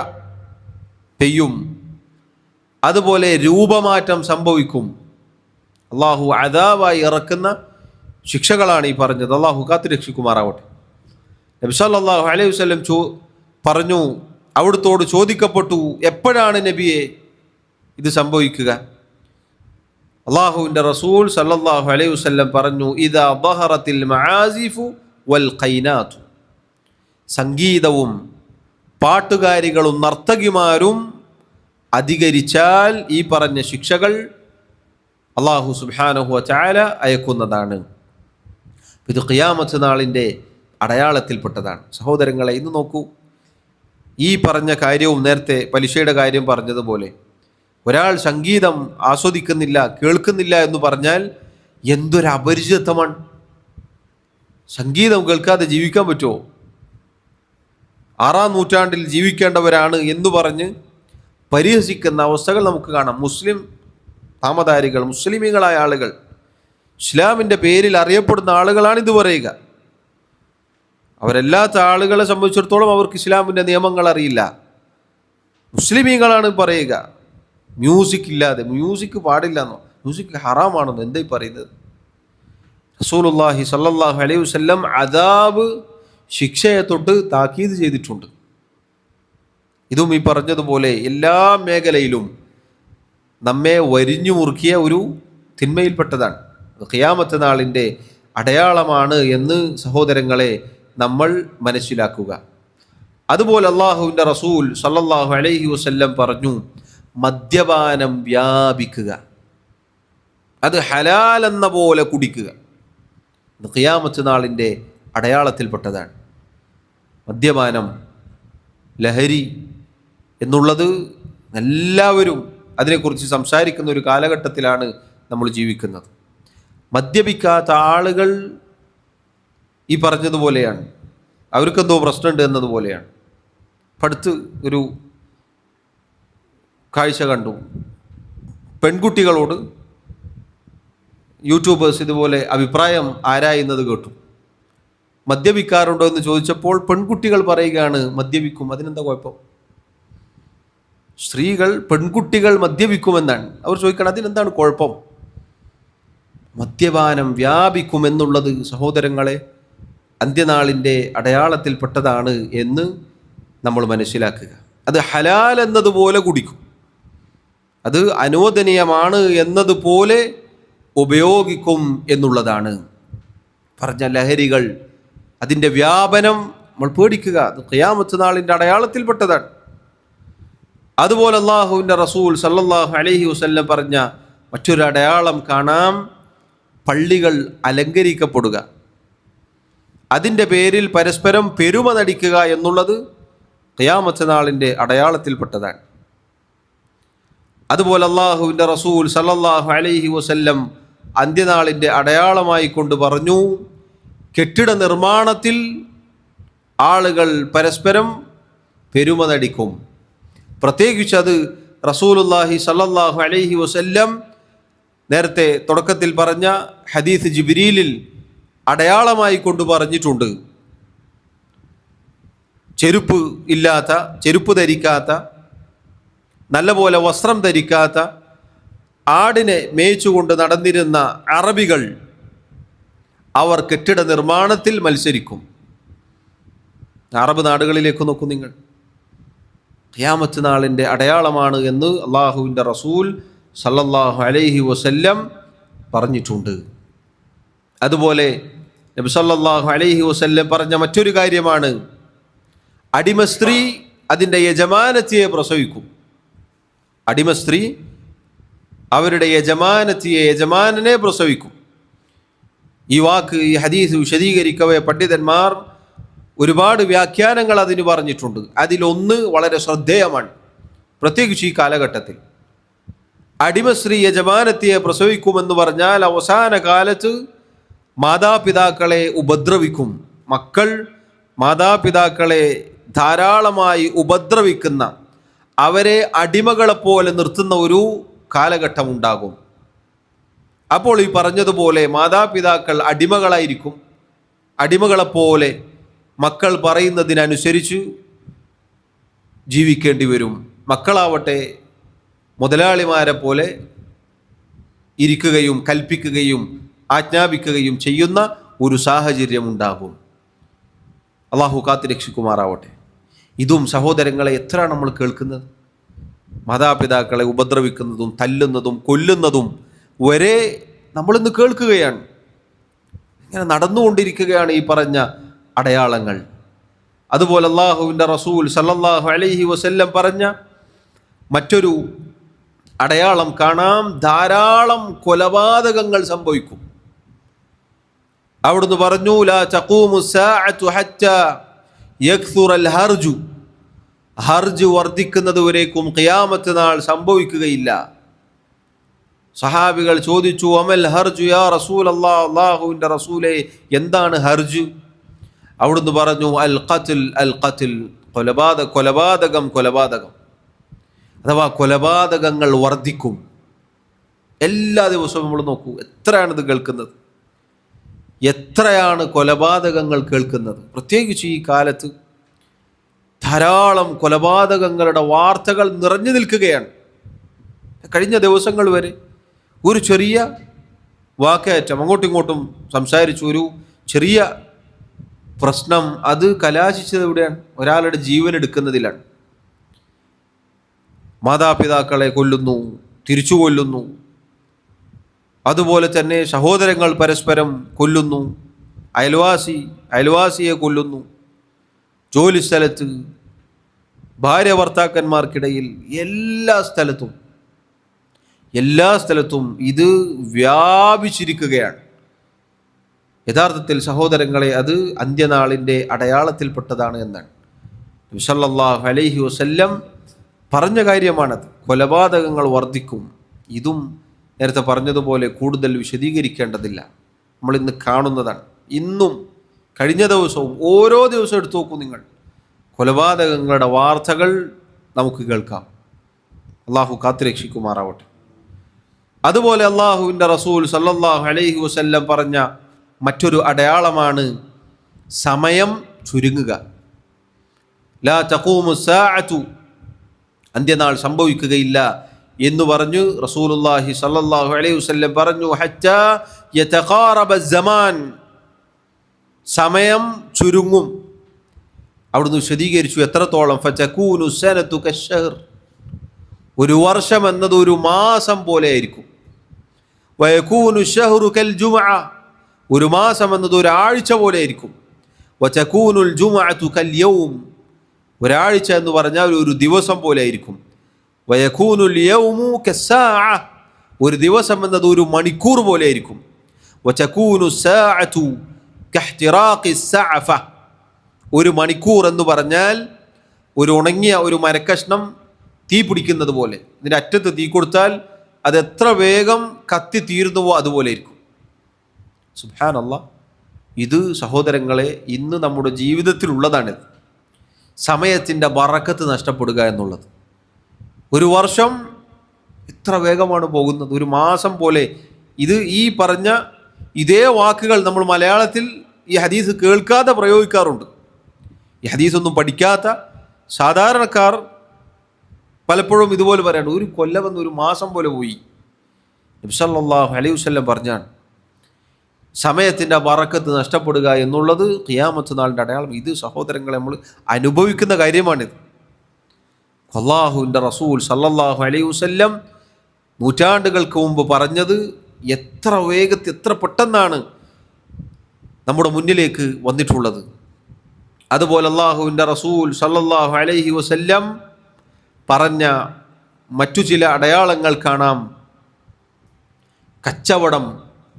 പെയ്യും. അതുപോലെ രൂപമാറ്റം സംഭവിക്കും. അള്ളാഹു അദാബായി ഇറക്കുന്ന ശിക്ഷകളാണ് ഈ പറഞ്ഞത്. അള്ളാഹു കാത്തുരക്ഷിക്കുമാറാവട്ടെ. നബി സല്ലല്ലാഹു അലൈഹി വസല്ലം പറഞ്ഞു, അവിടുത്തോട് ചോദിക്കപ്പെട്ടു, എപ്പോഴാണ് നബിയെ ഇത് സംഭവിക്കുക? അള്ളാഹുവിൻ്റെ റസൂൽ സല്ലല്ലാഹു അലൈഹി വസല്ലം പറഞ്ഞു, ഇദാ ദഹറത്തിൽ മആസിഫു വൽ ഖൈനാതു, സംഗീതവും പാട്ടുകാരികളും നർത്തകിമാരും അധികരിച്ചാൽ ഈ പറഞ്ഞ ശിക്ഷകൾ അള്ളാഹു സുബ്ഹാനഹു വ തആല അയക്കുന്നതാണ്. ഇത് ഖിയാമത്ത് നാളിൻ്റെ അടയാളത്തിൽപ്പെട്ടതാണ്. സഹോദരങ്ങളെ, ഇന്ന് നോക്കൂ, ഈ പറഞ്ഞ കാര്യവും നേരത്തെ പലിശയുടെ കാര്യം പറഞ്ഞതുപോലെ ഒരാൾ സംഗീതം ആസ്വദിക്കുന്നില്ല, കേൾക്കുന്നില്ല എന്ന് പറഞ്ഞാൽ എന്തൊരു അപരിചിതത്വമാണ്. സംഗീതം കേൾക്കാതെ ജീവിക്കാൻ പറ്റുമോ? 6-ാം നൂറ്റാണ്ടിൽ ജീവിക്കേണ്ടവരാണ് എന്ന് പറഞ്ഞ് പരിഹസിക്കുന്ന അവസ്ഥകൾ നമുക്ക് കാണാം. മുസ്ലിം നാമധാരികൾ, മുസ്ലിമീങ്ങളായ ആളുകൾ, ഇസ്ലാമിൻ്റെ പേരിൽ അറിയപ്പെടുന്ന ആളുകളാണ് ഇത് പറയുക. അവരല്ലാത്ത ആളുകളെ സംബന്ധിച്ചിടത്തോളം അവർക്ക് ഇസ്ലാമിൻ്റെ നിയമങ്ങൾ അറിയില്ല. മുസ്ലിമീങ്ങളാണ് പറയുക മ്യൂസിക് ഇല്ലാതെ, മ്യൂസിക് പാടില്ലെന്നോ, മ്യൂസിക് ഹറാമാണെന്നോ എന്തായി പറയുന്നത്? റസൂലുള്ളാഹി സ്വല്ലല്ലാഹു അലൈഹി വസല്ലം അദാബ്, ശിക്ഷയെ തൊട്ട് താക്കീത് ചെയ്തിട്ടുണ്ട്. ഇതും ഈ പറഞ്ഞതുപോലെ എല്ലാ മേഖലയിലും നമ്മെ വരിഞ്ഞു മുറുക്കിയ ഒരു തിന്മയിൽപ്പെട്ടതാണ്. ഖിയാമത്ത് നാളിൻ്റെ അടയാളമാണ് എന്ന് സഹോദരങ്ങളെ നമ്മൾ മനസ്സിലാക്കുക. അതുപോലെ അള്ളാഹുവിൻ്റെ റസൂൽ സല്ലല്ലാഹു അലൈഹി വസല്ലം പറഞ്ഞു, മദ്യപാനം വ്യാപിക്കുക, അത് ഹലാൽ എന്ന പോലെ കുടിക്കുക. ഖിയാമത്ത് നാളിൻ്റെ അടയാളത്തിൽപ്പെട്ടതാണ്. മദ്യപാനം, ലഹരി എന്നുള്ളത് എല്ലാവരും അതിനെക്കുറിച്ച് സംസാരിക്കുന്ന ഒരു കാലഘട്ടത്തിലാണ് നമ്മൾ ജീവിക്കുന്നത്. മദ്യപിക്കാത്ത ആളുകൾ ഈ പറഞ്ഞതുപോലെയാണ്, അവർക്കെന്തോ പ്രശ്നമുണ്ട് എന്നതുപോലെയാണ്. അടുത്ത് ഒരു കാഴ്ച കണ്ടു. പെൺകുട്ടികളോട് യൂട്യൂബേഴ്സ് ഇതുപോലെ അഭിപ്രായം ആരായുന്നത് കേട്ടു. മദ്യപിക്കാറുണ്ടോ എന്ന് ചോദിച്ചപ്പോൾ പെൺകുട്ടികൾ പറയുകയാണ്, മദ്യപിക്കും, അതിനെന്താ കുഴപ്പം? സ്ത്രീകൾ, പെൺകുട്ടികൾ മദ്യപിക്കുമെന്നാണ് അവർ ചോദിക്കണം, അതിനെന്താണ് കുഴപ്പം? മദ്യപാനം വ്യാപിക്കുമെന്നുള്ളത് സഹോദരങ്ങളെ അന്ത്യനാളിൻ്റെ അടയാളത്തിൽപ്പെട്ടതാണ് എന്ന് നമ്മൾ മനസ്സിലാക്കുക. അത് ഹലാൽ എന്നതുപോലെ കുടിക്കും, അത് അനുവദനീയമാണ് എന്നതുപോലെ ഉപയോഗിക്കും എന്നുള്ളതാണ്. പറഞ്ഞ ലഹരികൾ, അതിൻ്റെ വ്യാപനം നമ്മൾ പേടിക്കുക, അത് ഖിയാമത്ത് നാളിൻ്റെ അടയാളത്തിൽപ്പെട്ടതാണ്. അതുപോലെ അല്ലാഹുവിൻ്റെ റസൂൽ സല്ലല്ലാഹു അലൈഹി വസല്ലം പറഞ്ഞ മറ്റൊരു അടയാളം കാണാം, പള്ളികൾ അലങ്കരിക്കപ്പെടുക, അതിൻ്റെ പേരിൽ പരസ്പരം പെരുമ നടിക്കുക എന്നുള്ളത് ഖിയാമത്ത് നാളിൻ്റെ അടയാളത്തിൽപ്പെട്ടതാണ്. അതുപോലെ അല്ലാഹുവിൻ്റെ റസൂൽ സല്ലല്ലാഹു അലൈഹി വസല്ലം അന്ത്യനാളിൻ്റെ അടയാളമായി കൊണ്ട് പറഞ്ഞു, കെട്ടിട നിർമ്മാണത്തിൽ ആളുകൾ പരസ്പരം പെരുമ നടിക്കും. പ്രത്യേകിച്ച് അത് റസൂലുള്ളാഹി സല്ലല്ലാഹു അലൈഹി വസല്ലം നേരത്തെ തുടക്കത്തിൽ പറഞ്ഞ ഹദീസ് ജിബ്രീലിൽ അടയാളമായി കൊണ്ട് പറഞ്ഞിട്ടുണ്ട്. ചെരുപ്പ് ധരിക്കാത്ത, നല്ലപോലെ വസ്ത്രം ധരിക്കാത്ത, ആടിനെ മേയിച്ചുകൊണ്ട് നടന്നിരുന്ന അറബികൾ അവർ കെട്ടിട നിർമ്മാണത്തിൽ മത്സരിക്കും. അറബ് നാടുകളിലേക്ക് നോക്കൂ നിങ്ങൾ. ഖിയാമത്ത് നാളിൻ്റെ അടയാളമാണ് എന്ന് അല്ലാഹുവിൻ്റെ റസൂൽ സല്ലല്ലാഹു അലൈഹി വസല്ലം പറഞ്ഞിട്ടുണ്ട്. അതുപോലെ നബി സല്ലല്ലാഹു അലൈഹി വസല്ലം പറഞ്ഞ മറ്റൊരു കാര്യമാണ്, അടിമ സ്ത്രീ അതിൻ്റെ യജമാനത്തിയെ പ്രസവിക്കും. അടിമ സ്ത്രീ അവരുടെ യജമാനനെ പ്രസവിക്കും. ഈ വാക്ക്, ഈ ഹദീസ് വിശദീകരിക്കവേ പണ്ഡിതന്മാർ ഒരുപാട് വ്യാഖ്യാനങ്ങൾ അതിന് പറഞ്ഞിട്ടുണ്ട്. അതിലൊന്ന് വളരെ ശ്രദ്ധേയമാണ്, പ്രത്യേകിച്ച് ഈ കാലഘട്ടത്തിൽ. അടിമസ്ത്രീ യജമാനത്തിയെ പ്രസവിക്കുമെന്ന് പറഞ്ഞാൽ അവസാന കാലത്ത് മാതാപിതാക്കളെ ഉപദ്രവിക്കും. മക്കൾ മാതാപിതാക്കളെ ധാരാളമായി ഉപദ്രവിക്കുന്ന, അവരെ അടിമകളെപ്പോലെ നിർത്തുന്ന ഒരു കാലഘട്ടം ഉണ്ടാകും. അപ്പോൾ ഈ പറഞ്ഞതുപോലെ മാതാപിതാക്കൾ അടിമകളായിരിക്കും. അടിമകളെപ്പോലെ മക്കൾ പറയുന്നതിനനുസരിച്ച് ജീവിക്കേണ്ടി വരും. മക്കളാവട്ടെ മുതലാളിമാരെ പോലെ ഇരിക്കുകയും കൽപ്പിക്കുകയും ആജ്ഞാപിക്കുകയും ചെയ്യുന്ന ഒരു സാഹചര്യം ഉണ്ടാകും. അള്ളാഹു കാത്തുരക്ഷിക്കുമാറാവട്ടെ. ഇതും സഹോദരങ്ങളെ എത്ര നമ്മൾ കേൾക്കുന്നത്? മാതാപിതാക്കളെ ഉപദ്രവിക്കുന്നതും തല്ലുന്നതും കൊല്ലുന്നതും വരെ നമ്മളിന്ന് കേൾക്കുകയാണ്. ഇങ്ങനെ നടന്നുകൊണ്ടിരിക്കുകയാണ് ഈ പറഞ്ഞ അടയാളങ്ങൾ. അതുപോലെ അല്ലാഹുവിൻ്റെ റസൂൽ സല്ലല്ലാഹു അലൈഹി വസല്ലം പറഞ്ഞ മറ്റൊരു അടയാളം കാണാം, ധാരാളം കൊലപാതകങ്ങൾ സംഭവിക്കും. അവിടുന്ന് പറഞ്ഞു, ലാ തഖൂമു സാഅതു ഹത്താ യക്സുറൽ ഹർജു, ഹർജ് വർദ്ധിക്കുന്നത് വരേക്കും ഖിയാമത്ത് നാൾ സംഭവിക്കുകയില്ല. സഹാബികൾ ചോദിച്ചു, അമൽ ഹർജു യാ റസൂലല്ലാഹ്, അല്ലാഹുവിൻ്റെ റസൂലേ എന്താണ് ഹർജ്? അവിടുന്ന് പറഞ്ഞു, അൽ ഖത്ൽ, കൊലപാതകം, അഥവാ കൊലപാതകങ്ങൾ വർദ്ധിക്കും. എല്ലാ ദിവസവും നമ്മൾ നോക്കൂ, എത്രയാണിത് കേൾക്കുന്നത്, എത്രയാണ് കൊലപാതകങ്ങൾ കേൾക്കുന്നത്. പ്രത്യേകിച്ച് ഈ കാലത്ത് ധാരാളം കൊലപാതകങ്ങളുടെ വാർത്തകൾ നിറഞ്ഞു നിൽക്കുകയാണ്. കഴിഞ്ഞ ദിവസങ്ങൾ വരെ ഒരു ചെറിയ വാക്കേറ്റം, അങ്ങോട്ടും ഇങ്ങോട്ടും സംസാരിച്ചു, ഒരു ചെറിയ പ്രശ്നം, അത് കലാശിച്ചത് എവിടെയാണ്? ഒരാളുടെ ജീവൻ എടുക്കുന്നതിലാണ്. മാതാപിതാക്കളെ കൊല്ലുന്നു, തിരിച്ചു കൊല്ലുന്നു. അതുപോലെ തന്നെ സഹോദരങ്ങൾ പരസ്പരം കൊല്ലുന്നു, അയൽവാസിയെ കൊല്ലുന്നു, ജോലി സ്ഥലത്ത്, ഭാര്യ ഭർത്താക്കന്മാർക്കിടയിൽ, എല്ലാ സ്ഥലത്തും ഇത് വ്യാപിച്ചിരിക്കുകയാണ്. യഥാർത്ഥത്തിൽ സഹോദരങ്ങളെ അത് അന്ത്യനാളിൻ്റെ അടയാളത്തിൽപ്പെട്ടതാണ് എന്നാണ് നബി സല്ലല്ലാഹു അലൈഹി വസല്ലം പറഞ്ഞ കാര്യമാണത്. കൊലപാതകങ്ങൾ വർദ്ധിക്കും. ഇതും നേരത്തെ പറഞ്ഞതുപോലെ കൂടുതൽ വിശദീകരിക്കേണ്ടതില്ല. നമ്മളിന്ന് കാണുന്നതാണ്. ഇന്നും കഴിഞ്ഞ ദിവസവും ഓരോ ദിവസവും എടുത്തു നോക്കൂ നിങ്ങൾ, കൊലപാതകങ്ങളുടെ വാർത്തകൾ നമുക്ക് കേൾക്കാം. അള്ളാഹു കാത്തുരക്ഷിക്കുമാറാവട്ടെ. അതുപോലെ അള്ളാഹുവിൻ്റെ റസൂൽ സല്ലല്ലാഹു അലൈഹി വസല്ലം പറഞ്ഞ മറ്റൊരു അടയാളമാണ് സമയം ചുരുങ്ങുക. ലാ തഖൂമു സാഅതു, അന്ത്യനാൾ സംഭവിക്കുകയില്ല എന്ന് പറഞ്ഞു റസൂലുള്ളാഹി സല്ലല്ലാഹു അലൈഹി വസല്ലം പറഞ്ഞു. ഹത്താ യതഖാറബ സമാൻ, സമയം ചുരുങ്ങും. അവിടുന്ന് വിശദീകരിച്ചു എത്രത്തോളം. ഫതകൂനു സനതു കശ്ശഹർ, ഒരു വർഷം എന്നത് ഒരു മാസം പോലെ ആയിരിക്കും. വയകൂനു ശഹ്റു കൽ ജുമുഅ, ഒരു മാസം എന്നത് ഒരാഴ്ച പോലെ ആയിരിക്കും. വതകൂനുൽ ജുമുഅതു കൽ യൗം, ഒരാഴ്ച എന്ന് പറഞ്ഞാൽ ഒരു ദിവസം പോലെ ആയിരിക്കും. വയകൂനുൽ യൗമു കസ്സാഅ, ഒരു ദിവസം എന്നത് ഒരു മണിക്കൂർ പോലെ ആയിരിക്കും. വതകൂനു സാഅതു കഹ്തിറാഖി സഅഫ, ഒരു മണിക്കൂർ എന്ന് പറഞ്ഞാൽ ഒരു ഉണങ്ങിയ ഒരു മരക്കഷ്ണം തീ പിടിക്കുന്നത് പോലെ. ഇതിൻ്റെ അറ്റത്ത് തീ കൊടുത്താൽ അത് എത്ര വേഗം കത്തി തീരുന്നുവോ അതുപോലെ ഇരിക്കും. സുബ്ഹാനല്ലാഹ്, ഇത് സഹോദരങ്ങളെ ഇന്ന് നമ്മുടെ ജീവിതത്തിലുള്ളതാണിത്. സമയത്തിൻ്റെ ബറക്കത്ത് നഷ്ടപ്പെടുക എന്നുള്ളത്. ഒരു വർഷം ഇത്ര വേഗമാണ് പോകുന്നത്, ഒരു മാസം പോലെ. ഇത് ഈ പറഞ്ഞ ഇതേ വാക്കുകൾ നമ്മൾ മലയാളത്തിൽ ഈ ഹദീസ് കേൾക്കാതെ പ്രയോഗിക്കാറുണ്ട്. ഈ ഹദീസൊന്നും പഠിക്കാത്ത സാധാരണക്കാർ പലപ്പോഴും ഇതുപോലെ പറയാണ്ട്, ഒരു കൊല്ലമെന്ന് ഒരു മാസം പോലെ പോയി. നബി സല്ലല്ലാഹു അലൈഹി വസല്ലം പറഞ്ഞാണ് സമയത്തിൻ്റെ ബറക്കത്ത് നഷ്ടപ്പെടുക എന്നുള്ളത് ഖിയാമത്ത് നാളിൻ്റെ അടയാളം. ഇത് സഹോദരങ്ങളെ നമ്മൾ അനുഭവിക്കുന്ന കാര്യമാണിത്. അല്ലാഹുവിൻ്റെ റസൂൽ സല്ലല്ലാഹു അലൈഹി വസല്ലം നൂറ്റാണ്ടുകൾക്ക് മുമ്പ് പറഞ്ഞത് എത്ര വേഗത്തിൽ എത്ര പെട്ടെന്നാണ് നമ്മുടെ മുന്നിലേക്ക് വന്നിട്ടുള്ളത്. അതുപോലെ അല്ലാഹുവിൻ്റെ റസൂൽ സല്ലല്ലാഹു അലൈഹി വസല്ലം പറഞ്ഞ മറ്റു ചില അടയാളങ്ങൾ കാണാം. കച്ചവടം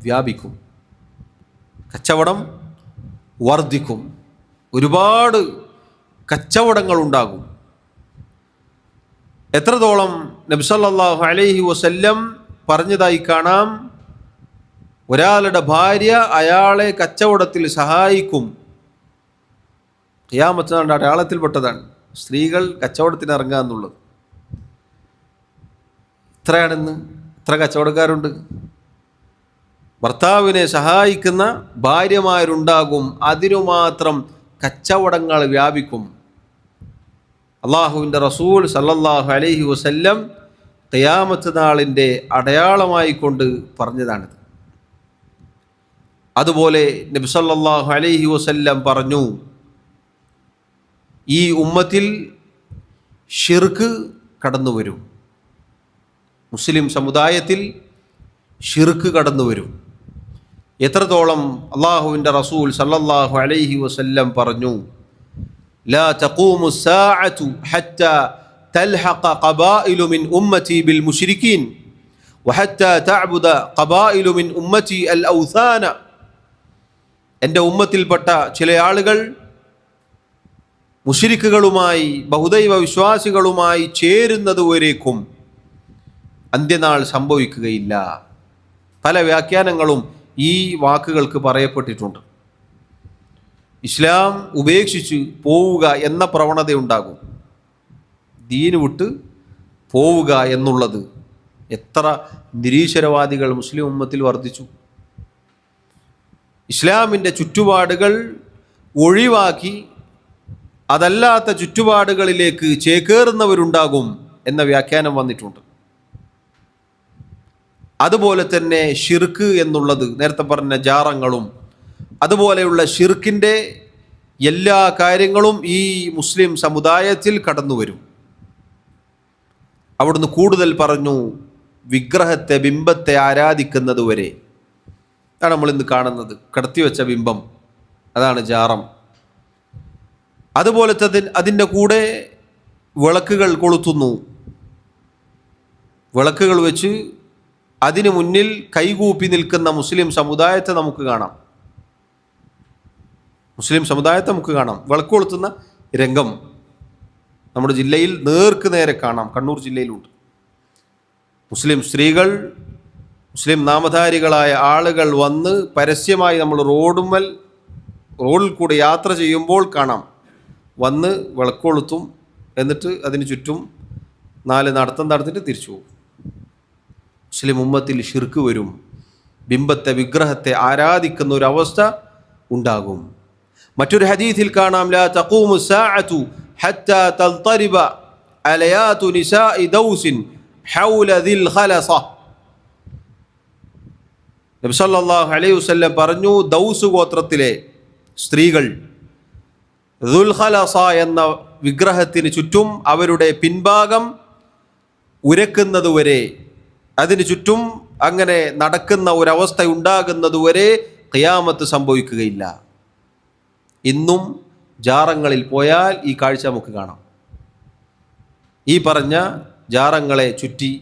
വ്യാപിക്കും, കച്ചവടം വർദ്ധിക്കും, ഒരുപാട് കച്ചവടങ്ങൾ ഉണ്ടാകും. എത്രത്തോളം നബി സല്ലല്ലാഹു അലൈഹി വസല്ലം പറഞ്ഞതായി കാണാം. ഒരാളുടെ ഭാര്യ അയാളെ കച്ചവടത്തിൽ സഹായിക്കും. ഖിയാമത്ത് നാളിന്റെ അടയാളത്തിൽപ്പെട്ടതാണ് സ്ത്രീകൾ കച്ചവടത്തിന് ഇറങ്ങുക എന്നുള്ളത്. ഇത്രയാണെന്ന്, ഇത്ര കച്ചവടക്കാരുണ്ട്. ഭർത്താവിനെ സഹായിക്കുന്ന ഭാര്യമാരുണ്ടാകും, അതിനുമാത്രം കച്ചവടങ്ങൾ വ്യാപിക്കും. അള്ളാഹുവിൻ്റെ റസൂൽ സല്ലല്ലാഹു അലൈഹി വസല്ലം ഖിയാമത്ത് നാളിൻ്റെ അടയാളമായി കൊണ്ട് പറഞ്ഞതാണിത്. അതുപോലെ നബി സല്ലല്ലാഹു അലൈഹി വസല്ലം പറഞ്ഞു, ഈ ഉമ്മത്തിൽ ഷിർക്ക് കടന്നു വരും. മുസ്ലിം സമുദായത്തിൽ ഷിർക്ക് കടന്നു വരും. എത്രത്തോളം അള്ളാഹുവിൻ്റെ റസൂൽ സല്ലല്ലാഹു അലൈഹി വസല്ലം പറഞ്ഞു, ലാ തഖൂമു സ്സാഅതു ഹത്താ തൽഹഖ ഖബായിലു മിൻ ഉമ്മതി ബിൽ മുശ്രിക്കീൻ വഹത്താ തഅബുദ ഖബായിലു മിൻ ഉമ്മതി അൽ ഔസാന. എൻ്റെ ഉമ്മത്തിൽപ്പെട്ട ചില ആളുകൾ മുശ്രിക്കുകളുമായി ബഹുദൈവ വിശ്വാസികളുമായി ചേരുന്നതുവരേക്കും അന്ത്യനാൾ സംഭവിക്കുകയില്ല. പല വ്യാഖ്യാനങ്ങളും ഈ വാക്കുകൾക്ക് പറയപ്പെട്ടിട്ടുണ്ട്. ഇസ്ലാം ഉപേക്ഷിച്ച് പോവുക എന്ന പ്രവണതയുണ്ടാകും. ദീന് വിട്ട് പോവുക എന്നുള്ളത് എത്ര നിരീശ്വരവാദികൾ മുസ്ലിം ഉമ്മത്തിൽ വർദ്ധിച്ചു. ഇസ്ലാമിൻ്റെ ചുറ്റുപാടുകൾ ഒഴിവാക്കി അതല്ലാത്ത ചുറ്റുപാടുകളിലേക്ക് ചേക്കേറുന്നവരുണ്ടാകും എന്ന വ്യാഖ്യാനം വന്നിട്ടുണ്ട്. അതുപോലെ തന്നെ ഷിർക്ക് എന്നുള്ളത് നേരത്തെ പറഞ്ഞ ജാറങ്ങളും അതുപോലെയുള്ള ഷിർക്കിൻ്റെ എല്ലാ കാര്യങ്ങളും ഈ മുസ്ലിം സമുദായത്തിൽ കടന്നു വരും. അവിടുന്ന് കൂടുതൽ പറഞ്ഞു, വിഗ്രഹത്തെ ബിംബത്തെ ആരാധിക്കുന്നത് വരെ. അതാണ് നമ്മളിന്ന് കാണുന്നത്, കടത്തിവെച്ച ബിംബം, അതാണ് ജാറം. അതുപോലെ അതിൻ്റെ കൂടെ വിളക്കുകൾ കൊളുത്തുന്നു. വിളക്കുകൾ വെച്ച് അതിനു മുന്നിൽ കൈകൂപ്പി നിൽക്കുന്ന മുസ്ലിം സമുദായത്തെ നമുക്ക് കാണാം. മുസ്ലിം സമുദായത്തെ നമുക്ക് കാണാം വിളക്ക് കൊളുത്തുന്ന രംഗം നമ്മുടെ ജില്ലയിൽ നേർക്ക് നേരെ കാണാം. കണ്ണൂർ ജില്ലയിലുണ്ട്. മുസ്ലിം സ്ത്രീകൾ മുസ്ലിം നാമധാരികളായ ആളുകൾ വന്ന് പരസ്യമായി നമ്മൾ റോഡിൽ കൂടെ യാത്ര ചെയ്യുമ്പോൾ കാണാം, വന്ന് വിളക്കൊളുത്തും, എന്നിട്ട് അതിന് ചുറ്റും 4 നടത്തം നടത്തിയിട്ട് തിരിച്ചു പോകും. മുസ്ലിം ഉമ്മത്തിൽ ശിർക്ക് വരും, ബിംബത്തെ വിഗ്രഹത്തെ ആരാധിക്കുന്ന ഒരു അവസ്ഥ ഉണ്ടാകും. മറ്റൊരു ഹദീസിൽ കാണാം, ലാ തഖൂമു സാഅതു ഹത്താ തൽതരിബ അലയാതു നിസാഇ ദൗസിൻ ഹൗല ദിൽ ഖലസ. നബി സല്ലല്ലാഹു അലൈഹി വസല്ലം പറഞ്ഞു, ദൗസ് ഗോത്രത്തിലെ സ്ത്രീകൾ ദുൽ ഖലസ എന്ന വിഗ്രഹത്തിന് ചുറ്റും അവരുടെ പിൻഭാഗം ഉരക്കുന്നതുവരെ, അതിന് ചുറ്റും അങ്ങനെ നടക്കുന്ന ഒരവസ്ഥ ഉണ്ടാകുന്നതുവരെ ഖിയാമത്ത് സംഭവിക്കുകയില്ല. ഇന്നും ജാറങ്ങളിൽ പോയാൽ ഈ കാഴ്ച നമുക്ക് കാണാം. ഈ പറഞ്ഞ ജാറങ്ങളെ ചുറ്റി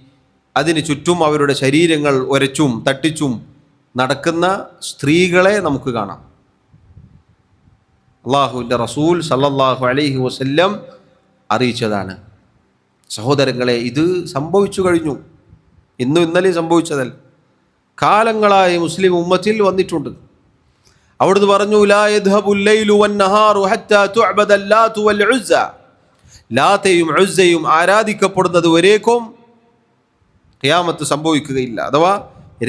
അതിന് ചുറ്റും അവരുടെ ശരീരങ്ങൾ ഉരച്ചും തട്ടിച്ചും നടക്കുന്ന സ്ത്രീകളെ നമുക്ക് കാണാം. അള്ളാഹുവിൻ്റെ റസൂൽ സല്ലല്ലാഹു അലൈഹി വസല്ലം അറിയിച്ചതാണ്. സഹോദരങ്ങളെ, ഇത് സംഭവിച്ചു കഴിഞ്ഞു. ഇന്നും ഇന്നലെയും സംഭവിച്ചതല്ല, കാലങ്ങളായി മുസ്ലിം ഉമ്മത്തിൽ വന്നിട്ടുണ്ട്. അവിടുന്ന് പറഞ്ഞു, ലാ യദ്ഹബുൽ ലൈലു വന്നഹാറു ഹത്താ തുഅബദൽ ലാതു വൽ ഉസ്സ. ലാത്തയും ഉസ്സയും ആരാധിക്കപ്പെടുന്നത് വരേക്കും ഖിയാമത്ത് സംഭവിക്കുകയില്ല, അഥവാ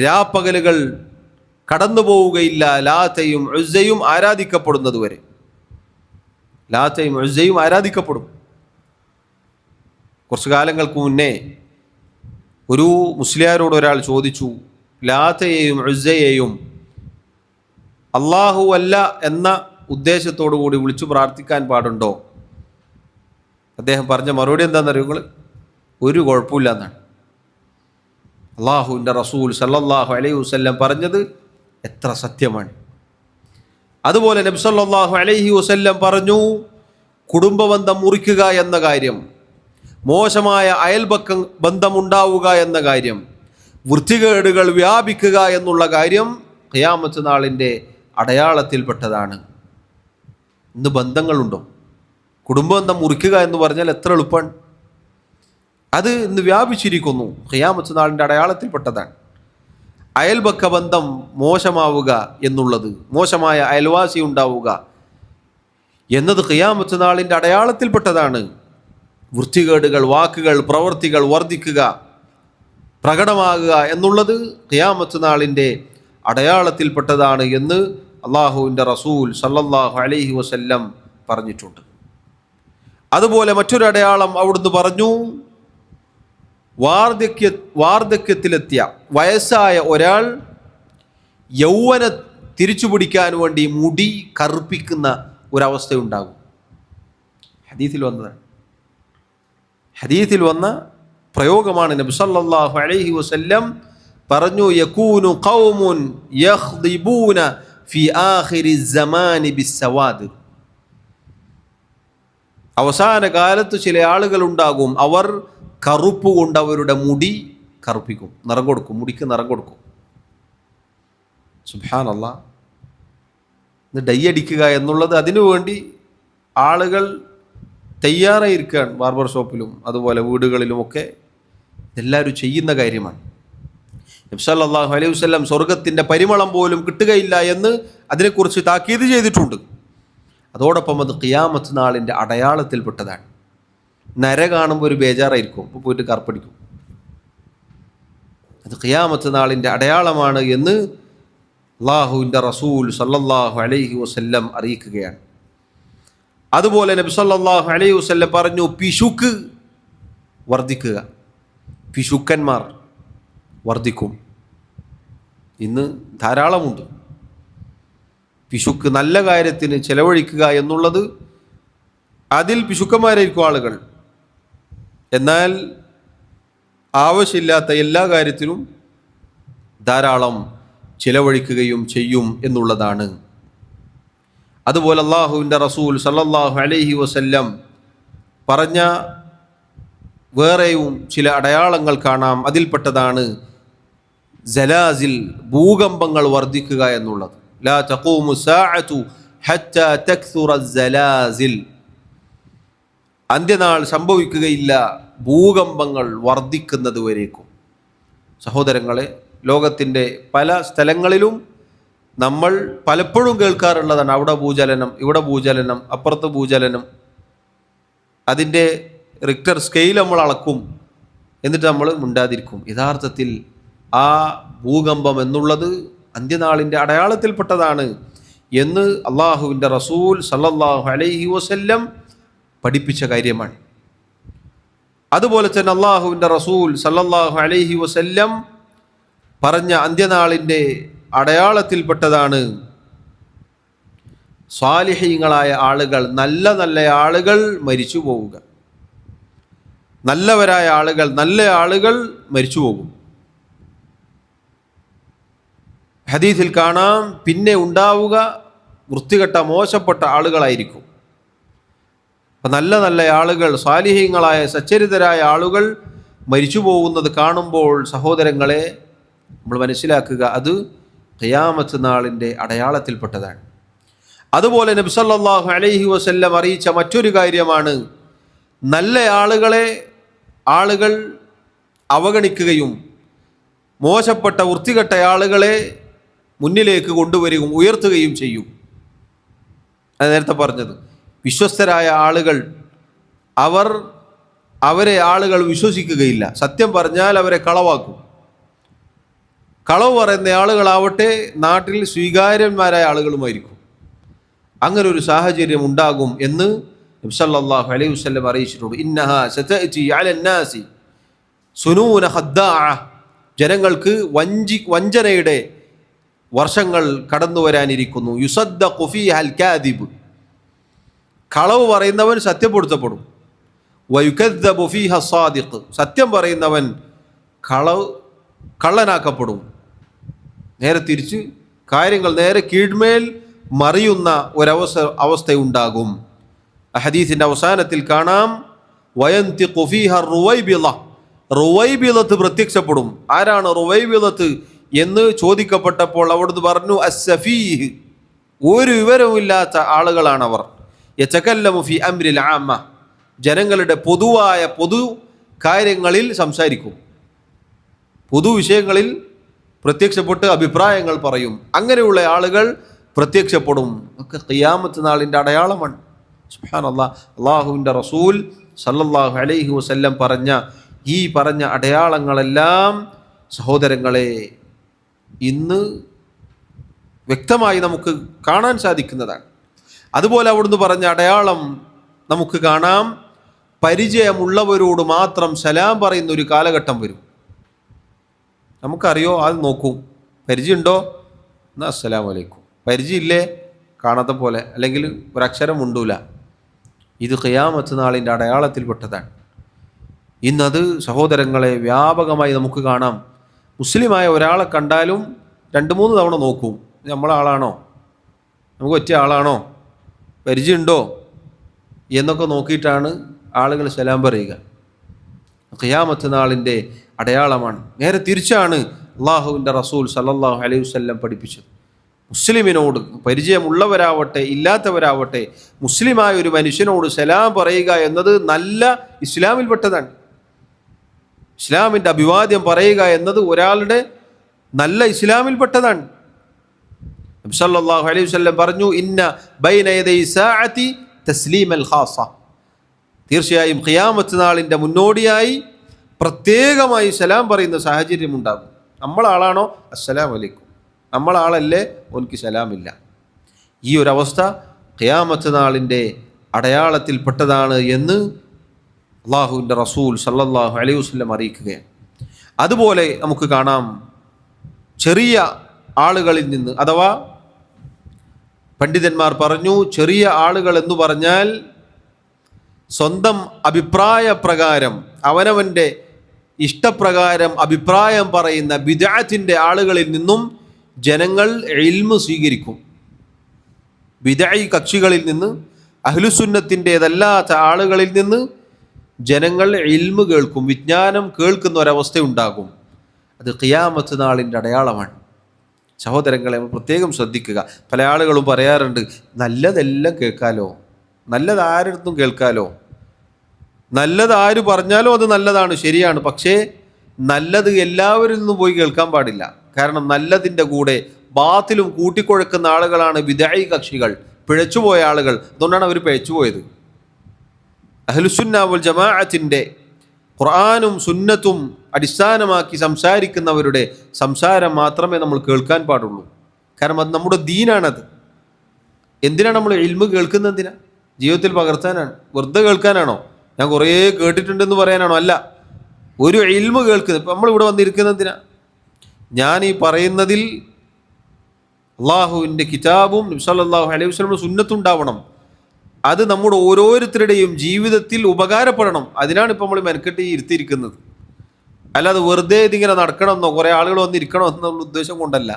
രാപ്പകലുകൾ കടന്നു പോവുകയില്ല. ലാത്തയും ഉസ്സയും ആരാധിക്കപ്പെടുന്നത് വരെ ലാത്തയും ഉസ്സയും ആരാധിക്കപ്പെടും. കുറച്ചു കാലങ്ങൾക്ക് മുന്നേ ഒരു മുസ്ലിയാരോട് ഒരാൾ ചോദിച്ചു, ലാത്തയെയും ഉസ്സയെയും അല്ലാഹു അല്ല എന്ന ഉദ്ദേശത്തോടു കൂടി വിളിച്ചു പ്രാർത്ഥിക്കാൻ പാടുണ്ടോ? അദ്ദേഹം പറഞ്ഞ മറുപടി എന്താണെന്നറിയുങ്ങൾ? ഒരു കുഴപ്പമില്ല എന്നാണ്. അള്ളാഹുവിൻ്റെ റസൂൽ സല്ലല്ലാഹു അലൈഹി വസല്ലം പറഞ്ഞത് എത്ര സത്യമാണ്. അതുപോലെ നബി സല്ലല്ലാഹു അലൈഹി വസല്ലം പറഞ്ഞു, കുടുംബബന്ധം മുറിക്കുക എന്ന കാര്യം, മോശമായ അയൽപക്ക ബന്ധമുണ്ടാവുക എന്ന കാര്യം, വൃത്തികേടുകൾ വ്യാപിക്കുക എന്നുള്ള കാര്യം ഖിയാമത്ത് നാളിൻ്റെ അടയാളത്തിൽപ്പെട്ടതാണ്. ഇന്ന് ബന്ധങ്ങളുണ്ടോ? കുടുംബബന്ധം മുറിക്കുക എന്ന് പറഞ്ഞാൽ എത്ര എളുപ്പമാണ്. അത് ഇന്ന് വ്യാപിച്ചിരിക്കുന്നു, ഖിയാമത്ത് നാളിൻ്റെ അടയാളത്തിൽപ്പെട്ടതാണ്. അയൽപക്ക ബന്ധം മോശമാവുക എന്നുള്ളത്, മോശമായ അയൽവാസി ഉണ്ടാവുക എന്നത് ഖിയാമത്ത് നാളിൻ്റെ അടയാളത്തിൽപ്പെട്ടതാണ്. വൃത്തികേടുകൾ, വാക്കുകൾ, പ്രവൃത്തികൾ വർദ്ധിക്കുക, പ്രകടമാകുക എന്നുള്ളത് ഖിയാമത്ത് നാളിൻ്റെ അടയാളത്തിൽപ്പെട്ടതാണ് എന്ന് അള്ളാഹുവിൻ്റെ റസൂൽ സല്ലല്ലാഹു അലൈഹി വസല്ലം പറഞ്ഞിട്ടുണ്ട്. അതുപോലെ മറ്റൊരു അടയാളം അവിടുന്ന് പറഞ്ഞു, വാർദ്ധക്യത്തിലെത്തിയ വയസ്സായ ഒരാൾ യൗവന തിരിച്ചു പിടിക്കാൻ വേണ്ടി മുടി കറുപ്പിക്കുന്ന ഒരവസ്ഥയുണ്ടാകും. ഹദീസിൽ വന്ന പ്രയോഗമാണ്. നബി സല്ലല്ലാഹു അലൈഹി വസല്ലം പറഞ്ഞു, യകൂനു ഖൗമുൻ യഖ്ദിബൂന ഫി ആഖിരി സമാനി ബിസ്സവാദ്. അവസാന കാലത്ത് ചില ആളുകൾ ഉണ്ടാകും, അവർ കറുപ്പ് കൊണ്ട് അവരുടെ മുടി കറുപ്പിക്കും, നിറം കൊടുക്കും, മുടിക്ക് നിറം കൊടുക്കും. സുബ്ഹാനല്ലാഹ്. ഇത് ഡൈ അടിക്കുക എന്നുള്ളത് അതിനു വേണ്ടി ആളുകൾ തയ്യാറായിരിക്കുകയാണ്. ബാർബർ ഷോപ്പിലും അതുപോലെ വീടുകളിലുമൊക്കെ എല്ലാവരും ചെയ്യുന്ന കാര്യമാണ്. നബി സല്ലല്ലാഹു അലൈഹി വസല്ലം സ്വർഗത്തിൻ്റെ പരിമളം പോലും കിട്ടുകയില്ല എന്ന് അതിനെക്കുറിച്ച് താക്കീത് ചെയ്തിട്ടുണ്ട്. അതോടൊപ്പം അത് ഖിയാമത്ത് നാളിൻ്റെ അടയാളത്തിൽപ്പെട്ടതാണ്. നര കാണുമ്പോൾ ഒരു ബേജാറായിരിക്കും, അപ്പോൾ പോയിട്ട് കറുപ്പടിക്കും. അത് ഖിയാമത്ത് നാളിൻ്റെ അടയാളമാണ് എന്ന് അല്ലാഹുവിൻ്റെ റസൂൽ സല്ലല്ലാഹു അലൈഹി വസല്ലം അറിയിക്കുകയാണ്. അതുപോലെ നബി സല്ലല്ലാഹു അലൈഹി വസല്ലം പറഞ്ഞു, പിശുക്ക് വർദ്ധിക്കുക, പിശുക്കന്മാർ വർദ്ധിക്കും. ഇന്ന് ധാരാളമുണ്ട്. പിശുക്ക് നല്ല കാര്യത്തിന് ചെലവഴിക്കുക എന്നുള്ളത്, അതിൽ പിശുക്കന്മാരായിരിക്കും ആളുകൾ. എന്നാൽ ആവശ്യമില്ലാത്ത എല്ലാ കാര്യത്തിലും ധാരാളം ചിലവഴിക്കുകയും ചെയ്യും എന്നുള്ളതാണ്. അതുപോലെ അല്ലാഹുവിൻ്റെ റസൂൽ സല്ലല്ലാഹു അലൈഹി വസല്ലം പറഞ്ഞ വേറെയും ചില അടയാളങ്ങൾ കാണാം. അതിൽപ്പെട്ടതാണ് സലാസിൽ, ഭൂകമ്പങ്ങൾ വർദ്ധിക്കുക എന്നുള്ളത്. ലാ തഖൂമു സാഅതു ഹത്താ തക്സുറ സലാസിൽ. അന്ത്യനാൾ സംഭവിക്കുകയില്ല ഭൂകമ്പങ്ങൾ വർദ്ധിക്കുന്നത് വരേക്കും. സഹോദരങ്ങളെ, ലോകത്തിൻ്റെ പല സ്ഥലങ്ങളിലും നമ്മൾ പലപ്പോഴും കേൾക്കാറുള്ളതാണ്. അവിടെ ഭൂചലനം, ഇവിടെ ഭൂചലനം, അപ്പുറത്ത് ഭൂചലനം. അതിൻ്റെ റിക്ടർ സ്കെയിൽ നമ്മൾ അളക്കും, എന്നിട്ട് നമ്മൾ മിണ്ടാതിരിക്കും. യഥാർത്ഥത്തിൽ ആ ഭൂകമ്പം എന്നുള്ളത് അന്ത്യനാളിൻ്റെ അടയാളത്തിൽപ്പെട്ടതാണ് എന്ന് അള്ളാഹുവിൻ്റെ റസൂൽ സല്ലല്ലാഹു അലൈഹി വസല്ലം പഠിപ്പിച്ച കാര്യമാണ്. അതുപോലെ തന്നെ അള്ളാഹുവിൻ്റെ റസൂൽ സല്ലല്ലാഹു അലൈഹി വസല്ലം പറഞ്ഞ അന്ത്യനാളിൻ്റെ അടയാളത്തിൽപ്പെട്ടതാണ് സ്വാലിഹീങ്ങളായ ആളുകൾ, നല്ല നല്ല ആളുകൾ മരിച്ചു പോവുക. നല്ലവരായ ആളുകൾ, നല്ല ആളുകൾ മരിച്ചു പോകും. ഹദീസിൽ കാണാം, പിന്നെ ഉണ്ടാവുക വൃത്തികെട്ട മോശപ്പെട്ട ആളുകളായിരിക്കും. അപ്പം നല്ല നല്ല ആളുകൾ, സ്വാലിഹീങ്ങളായ സച്ചരിതരായ ആളുകൾ മരിച്ചു പോകുന്നത് കാണുമ്പോൾ സഹോദരങ്ങളെ നമ്മൾ മനസ്സിലാക്കുക, അത് ഖിയാമത്ത് നാളിൻ്റെ അടയാളത്തിൽപ്പെട്ടതാണ്. അതുപോലെ നബി സല്ലല്ലാഹു അലൈഹി വസല്ലം അറിയിച്ച മറ്റൊരു കാര്യമാണ്, നല്ല ആളുകളെ ആളുകൾ അവഗണിക്കുകയും മോശപ്പെട്ട വൃത്തികെട്ട ആളുകളെ മുന്നിലേക്ക് കൊണ്ടുവരികയും ഉയർത്തുകയും ചെയ്യും. അത് നേരത്തെ പറഞ്ഞത്, വിശ്വസ്തരായ ആളുകൾ അവരെ ആളുകൾ വിശ്വസിക്കുകയില്ല. സത്യം പറഞ്ഞാൽ അവരെ കളവാക്കും. കളവ് പറയുന്ന ആളുകളാവട്ടെ നാട്ടിൽ സ്വീകാര്യന്മാരായ ആളുകളുമായിരിക്കും. അങ്ങനെ ഒരു സാഹചര്യം ഉണ്ടാകും എന്ന് നബി സല്ലല്ലാഹു അലൈഹി വസല്ലം അറിയിച്ചിട്ടുണ്ട്. ഇന്നഹാ സതഅതി അലന്നാസി സുനൂന ഖദ്ദാഅ, ജനങ്ങൾക്ക് വഞ്ചനയുടെ വർഷങ്ങൾ കടന്നു വരാനിരിക്കുന്നു. യുസദ്ദഖു ഫീഹൽ കാദിബ്, കളവ് പറയുന്നവൻ സത്യപ്പെടുത്തപ്പെടും. വയുകദ്ദബു ഫീഹ സാദിഖ്, സത്യം പറയുന്നവൻ കള്ളനാക്കപ്പെടും. നേരെ തിരിച്ച് കാര്യങ്ങൾ നേരെ കീഴ്മേൽ മറിയുന്ന അവസ്ഥയുണ്ടാകും. ഹദീസിൻ്റെ അവസാനത്തിൽ കാണാം, വയന്തിഖു ഫീഹ റുവൈബിള, റുവൈബിളത്ത് പ്രത്യക്ഷപ്പെടും. ആരാണ് റുവൈബിളത്ത് എന്ന് ചോദിക്കപ്പെട്ടപ്പോൾ അവിടുന്ന് പറഞ്ഞു, അസ്സഫീഹ്, ഒരു വിവരവുമില്ലാത്ത ആളുകളാണവർ. യതകല്ലമു ഫി അംരിൽ ആമ്മ, ജനങ്ങളുടെ പൊതു കാര്യങ്ങളിൽ സംസാരിക്കും, പൊതു വിഷയങ്ങളിൽ പ്രത്യക്ഷപ്പെട്ട് അഭിപ്രായങ്ങൾ പറയും. അങ്ങനെയുള്ള ആളുകൾ പ്രത്യക്ഷപ്പെടും. ഒക്കെ ഖിയാമത്ത് നാളിൻ്റെ അടയാളമാണ്. സുബ്ഹാനല്ലാഹ്, അള്ളാഹുവിൻ്റെ റസൂൽ സല്ലല്ലാഹു അലൈഹി വസല്ലം പറഞ്ഞ അടയാളങ്ങളെല്ലാം സഹോദരങ്ങളെ ഇന്ന് വ്യക്തമായി നമുക്ക് കാണാൻ സാധിക്കുന്നതാണ്. അതുപോലെ അവിടുന്ന് പറഞ്ഞ അടയാളം നമുക്ക് കാണാം, പരിചയമുള്ളവരോട് മാത്രം സലാം പറയുന്ന ഒരു കാലഘട്ടം വരും. നമുക്കറിയോ, അത് നോക്കും, പരിചയമുണ്ടോ എന്നാൽ അസ്സലാമു അലൈക്കും, പരിചയമില്ലേ കാണാത്ത പോലെ, അല്ലെങ്കിൽ ഒരക്ഷരം ഉണ്ടൂല. ഇത് ഖിയാമത്ത് നാളിൻ്റെ അടയാളത്തിൽപ്പെട്ടതാണ്. ഇന്നത് സഹോദരങ്ങളെ വ്യാപകമായി നമുക്ക് കാണാം. മുസ്ലിമായ ഒരാളെ കണ്ടാലും 2-3 തവണ നോക്കും, നമ്മളെ ആളാണോ, നമുക്ക് പറ്റിയ ആളാണോ, പരിചയമുണ്ടോ എന്നൊക്കെ നോക്കിയിട്ടാണ് ആളുകൾ സലാം പറയുക. ഖിയാമത്ത് നാളിൻ്റെ അടയാളമാണ്. നേരെ തിരിച്ചാണ് അള്ളാഹുവിൻ്റെ റസൂൽ സല്ലല്ലാഹു അലൈഹി വസല്ലം പഠിപ്പിച്ചത്. മുസ്ലിമിനോട്, പരിചയമുള്ളവരാവട്ടെ ഇല്ലാത്തവരാവട്ടെ, മുസ്ലിമായ ഒരു മനുഷ്യനോട് സലാം പറയുക എന്നത് നല്ല ഇസ്ലാമിൽപ്പെട്ടതാണ്. ഇസ്ലാമിൻ്റെ അഭിവാദ്യം പറയുക എന്നത് ഒരാളുടെ നല്ല ഇസ്ലാമിൽപ്പെട്ടതാണ്. നബി സല്ലല്ലാഹു അലൈഹി വസല്ലം പറഞ്ഞു, ഇന്ന ബൈന യദൈ സാഅതി തസ്ലീമൽ ഖാസ, തീർച്ചയായും ഖിയാമത്ത് നാളിൻ്റെ മുന്നോടിയായി പ്രത്യേകമായി സലാം പറയുന്ന സാഹചര്യം ഉണ്ടാകും. നമ്മളാളാണോ അസ്സലാമു അലൈക്കും, നമ്മളാളല്ലേ ഓൻക്ക് സലാമില്ല. ഈ ഒരവസ്ഥ ഖിയാമത്ത് നാളിൻ്റെ അടയാളത്തിൽപ്പെട്ടതാണ് എന്ന് അള്ളാഹുവിൻ്റെ റസൂൽ സല്ലല്ലാഹു അലൈഹി വസല്ലം അറിയിക്കുകയാണ്. അതുപോലെ നമുക്ക് കാണാം, ചെറിയ ആളുകളിൽ നിന്ന്, അഥവാ പണ്ഡിതന്മാർ പറഞ്ഞു, ചെറിയ ആളുകൾ എന്ന് പറഞ്ഞാൽ സ്വന്തം അഭിപ്രായ പ്രകാരം, അവനവൻ്റെ ഇഷ്ടപ്രകാരം അഭിപ്രായം പറയുന്ന ബിദ്അത്തിൻ്റെ ആളുകളിൽ നിന്നും ജനങ്ങൾ ഇൽമ് സ്വീകരിക്കും. ബിദ്അഈ കക്ഷികളിൽ നിന്ന്, അഹ്ലുസുന്നത്തിൻ്റേതല്ലാത്ത ആളുകളിൽ നിന്ന് ജനങ്ങൾ ഇൽമ് കേൾക്കും, വിജ്ഞാനം കേൾക്കുന്ന ഒരവസ്ഥയുണ്ടാകും. അത് ഖിയാമത്ത് നാളിൻ്റെ അടയാളമാണ്. സഹോദരങ്ങളെ പ്രത്യേകം ശ്രദ്ധിക്കുക. പല ആളുകളും പറയാറുണ്ട്, നല്ലതെല്ലാം കേൾക്കാലോ, നല്ലത് ആരടുത്തും കേൾക്കാലോ, നല്ലത് ആര് പറഞ്ഞാലും അത് നല്ലതാണ്, ശരിയാണ്. പക്ഷേ നല്ലത് എല്ലാവരിൽ നിന്നും പോയി കേൾക്കാൻ പാടില്ല. കാരണം നല്ലതിൻ്റെ കൂടെ ബാത്തിലും കൂട്ടിക്കുഴക്കുന്ന ആളുകളാണ് ബിദ്അഈ കക്ഷികൾ, പിഴച്ചുപോയ ആളുകൾ. അതുകൊണ്ടാണ് അവർ പിഴച്ചുപോയത്. അഹ്ലുസുന്ന വൽ ജമാഅത്തിൻ്റെ ഖുർആനും സുന്നത്തും അടിസ്ഥാനമാക്കി സംസാരിക്കുന്നവരുടെ സംസാരം മാത്രമേ നമ്മൾ കേൾക്കാൻ പാടുള്ളൂ. കാരണം അത് നമ്മുടെ ദീനാണത്. എന്തിനാണ് നമ്മൾ ഇൽമ് കേൾക്കുന്നത്? എന്തിനാ? ജീവിതത്തിൽ പകർത്താനാണ്. വെറുതെ കേൾക്കാനാണോ? ഞാൻ കുറേ കേട്ടിട്ടുണ്ടെന്ന് പറയാനാണോ? അല്ല. ഒരു ഇൽമ് കേൾക്കുന്നത്. ഇപ്പം നമ്മളിവിടെ വന്നിരിക്കുന്നത് എന്തിനാ? ഞാൻ ഈ പറയുന്നതിൽ അള്ളാഹുവിൻ്റെ കിതാബും നബി സല്ലല്ലാഹു അലൈഹി വസല്ലം സുന്നത്തുണ്ടാവണം. അത് നമ്മുടെ ഓരോരുത്തരുടെയും ജീവിതത്തിൽ ഉപകാരപ്പെടണം. അതിനാണ് ഇപ്പം നമ്മൾ മെനക്കെട്ട് ഇരുത്തിയിരിക്കുന്നത്. അല്ലാതെ വെറുതെ ഇതിങ്ങനെ നടക്കണമെന്നോ കുറേ ആളുകൾ വന്നിരിക്കണോ എന്നുള്ള ഉദ്ദേശം കൊണ്ടല്ല.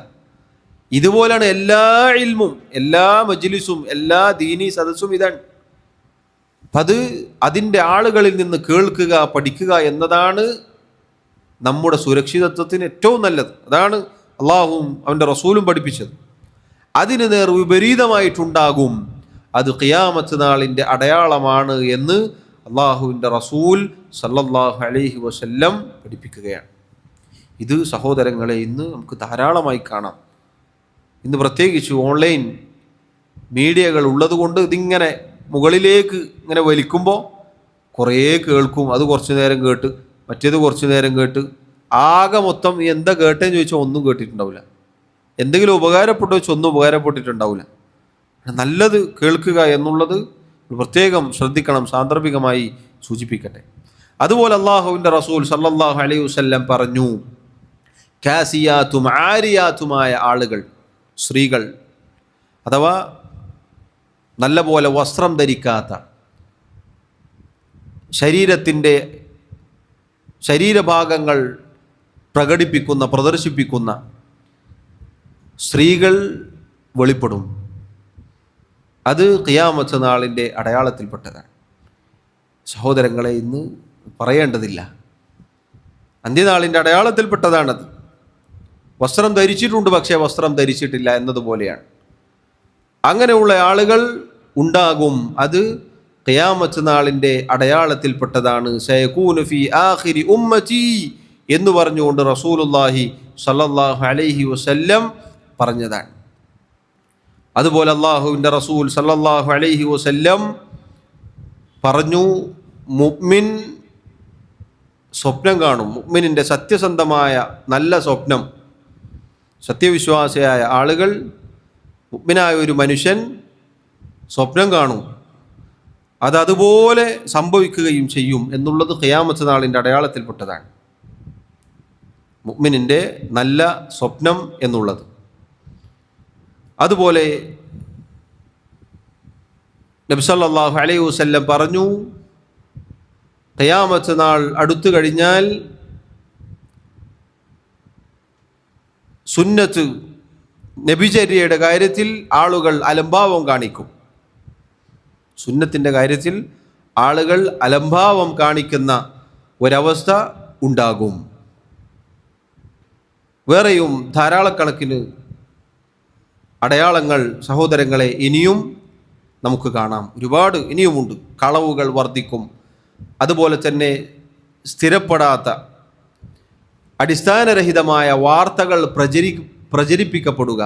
ഇതുപോലെയാണ് എല്ലാ ഇൽമും, എല്ലാ മജ്ലിസും, എല്ലാ ദീനി സദസ്സും ഇതാണ്. അപ്പം അതിൻ്റെ ആളുകളിൽ നിന്ന് കേൾക്കുക, പഠിക്കുക എന്നതാണ് നമ്മുടെ സുരക്ഷിതത്വത്തിന് ഏറ്റവും നല്ലത്. അതാണ് അള്ളാഹുവും അവൻ്റെ റസൂലും പഠിപ്പിച്ചത്. അതിന് നേർ വിപരീതമായിട്ടുണ്ടാകും, അത് ഖിയാമത്ത് നാളിൻ്റെ അടയാളമാണ് എന്ന് അള്ളാഹുവിൻ്റെ റസൂൽ സല്ലല്ലാഹു അലൈഹി വസല്ലം പഠിപ്പിക്കുകയാണ്. ഇത് സഹോദരങ്ങളെ ഇന്ന് നമുക്ക് ധാരാളമായി കാണാം. ഇന്ന് പ്രത്യേകിച്ച് ഓൺലൈൻ മീഡിയകൾ ഉള്ളതുകൊണ്ട് ഇതിങ്ങനെ മുകളിലേക്ക് ഇങ്ങനെ വലിക്കുമ്പോൾ കുറേ കേൾക്കും. അത് കുറച്ച് നേരം കേട്ട്, മറ്റേത് കുറച്ച് നേരം കേട്ട്, ആകെ മൊത്തം എന്താ കേട്ടേന്ന് ചോദിച്ചാൽ ഒന്നും കേട്ടിട്ടുണ്ടാവില്ല. എന്തെങ്കിലും ഉപകാരപ്പെട്ടോ വെച്ചാൽ ഒന്നും ഉപകാരപ്പെട്ടിട്ടുണ്ടാവില്ല. നല്ലത് കേൾക്കുക എന്നുള്ളത് പ്രത്യേകം ശ്രദ്ധിക്കണം. സാന്ദർഭികമായി സൂചിപ്പിക്കട്ടെ. അതുപോലെ അള്ളാഹുവിൻ്റെ റസൂൽ സല്ലല്ലാഹു അലൈഹി വസല്ലം പറഞ്ഞു, കാസിയാത്തും ആരിയാത്തുമായ ആളുകൾ, സ്ത്രീകൾ, അഥവാ നല്ല പോലെ വസ്ത്രം ധരിക്കാത്ത, ശരീരഭാഗങ്ങൾ പ്രദർശിപ്പിക്കുന്ന സ്ത്രീകൾ വെളിപ്പെടും. അത് ഖിയാമത്ത് നാളിൻ്റെ അടയാളത്തിൽപ്പെട്ടതാണ്. സഹോദരങ്ങളെ ഇന്ന് പറയേണ്ടതില്ല, അന്ത്യനാളിൻ്റെ അടയാളത്തിൽപ്പെട്ടതാണത്. വസ്ത്രം ധരിച്ചിട്ടുണ്ട്, പക്ഷേ വസ്ത്രം ധരിച്ചിട്ടില്ല എന്നതുപോലെയാണ്. അങ്ങനെയുള്ള ആളുകൾ ഉണ്ടാകും. അത് ഖിയാമത്ത് നാളിൻ്റെ അടയാളത്തിൽപ്പെട്ടതാണ്. സയകൂനു ഫീ ആഖിരി ഉമ്മതി എന്ന് പറഞ്ഞുകൊണ്ട് റസൂലുള്ളാഹി സ്വല്ലല്ലാഹു അലൈഹി വസല്ലം പറഞ്ഞതാണ്. അതുപോലെ അള്ളാഹുവിൻ്റെ റസൂൽ സല്ലല്ലാഹു അലൈഹി വസല്ലം പറഞ്ഞു, മുഅ്മിൻ സ്വപ്നം കാണും. മുഅ്മിനിൻ്റെ സത്യസന്ധമായ നല്ല സ്വപ്നം, സത്യവിശ്വാസിയായ ആളുകൾ, മുഅ്മിനായ ഒരു മനുഷ്യൻ സ്വപ്നം കാണും. അതുപോലെ സംഭവിക്കുകയും ചെയ്യും എന്നുള്ളത് ഖിയാമത്ത് നാളിൻ്റെ അടയാളത്തിൽപ്പെട്ടതാണ്. മുഅ്മിനിൻ്റെ നല്ല സ്വപ്നം എന്നുള്ളത്. അതുപോലെ നബി സല്ലല്ലാഹു അലൈഹി വസല്ലം പറഞ്ഞു, ഖിയാമത്ത് നാൾ അടുത്തു കഴിഞ്ഞാൽ സുന്നത്ത് നബിചര്യയുടെ കാര്യത്തിൽ ആളുകൾ അലംഭാവം കാണിക്കും. സുന്നത്തിൻ്റെ കാര്യത്തിൽ ആളുകൾ അലംഭാവം കാണിക്കുന്ന ഒരവസ്ഥ ഉണ്ടാകും. വേറെയും ധാരാളക്കണക്കിന് അടയാളങ്ങൾ സഹോദരങ്ങളെ ഇനിയും നമുക്ക് കാണാം. ഒരുപാട് ഇനിയുമുണ്ട്. കളവുകൾ വർദ്ധിക്കും. അതുപോലെ തന്നെ സ്ഥിരപ്പെടാത്ത അടിസ്ഥാനരഹിതമായ വാർത്തകൾ പ്രചരിപ്പിക്കപ്പെടുക.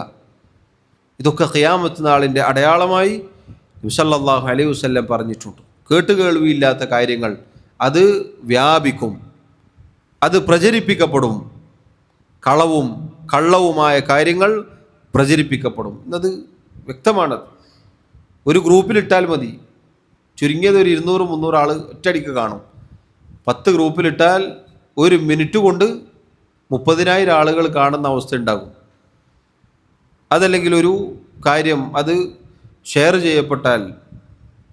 ഇതൊക്കെ ഖിയാമത്ത് നാളിൻ്റെ അടയാളമായി നബി സല്ലല്ലാഹു അലൈഹി വസല്ലം പറഞ്ഞിട്ടുണ്ട്. കേട്ടുകേൾവിയില്ലാത്ത കാര്യങ്ങൾ അത് വ്യാപിക്കും, അത് പ്രചരിപ്പിക്കപ്പെടും. കള്ളവുമായ കാര്യങ്ങൾ പ്രചരിപ്പിക്കപ്പെടും എന്നത് വ്യക്തമാണത്. ഒരു ഗ്രൂപ്പിലിട്ടാൽ മതി, ചുരുങ്ങിയത് ഒരു 200-300 ആൾ ഒറ്റയടിക്ക് കാണും. 10 ഗ്രൂപ്പിലിട്ടാൽ ഒരു മിനിറ്റ് കൊണ്ട് 30,000 ആളുകൾ കാണുന്ന അവസ്ഥ ഉണ്ടാകും. അതല്ലെങ്കിൽ ഒരു കാര്യം അത് ഷെയർ ചെയ്യപ്പെട്ടാൽ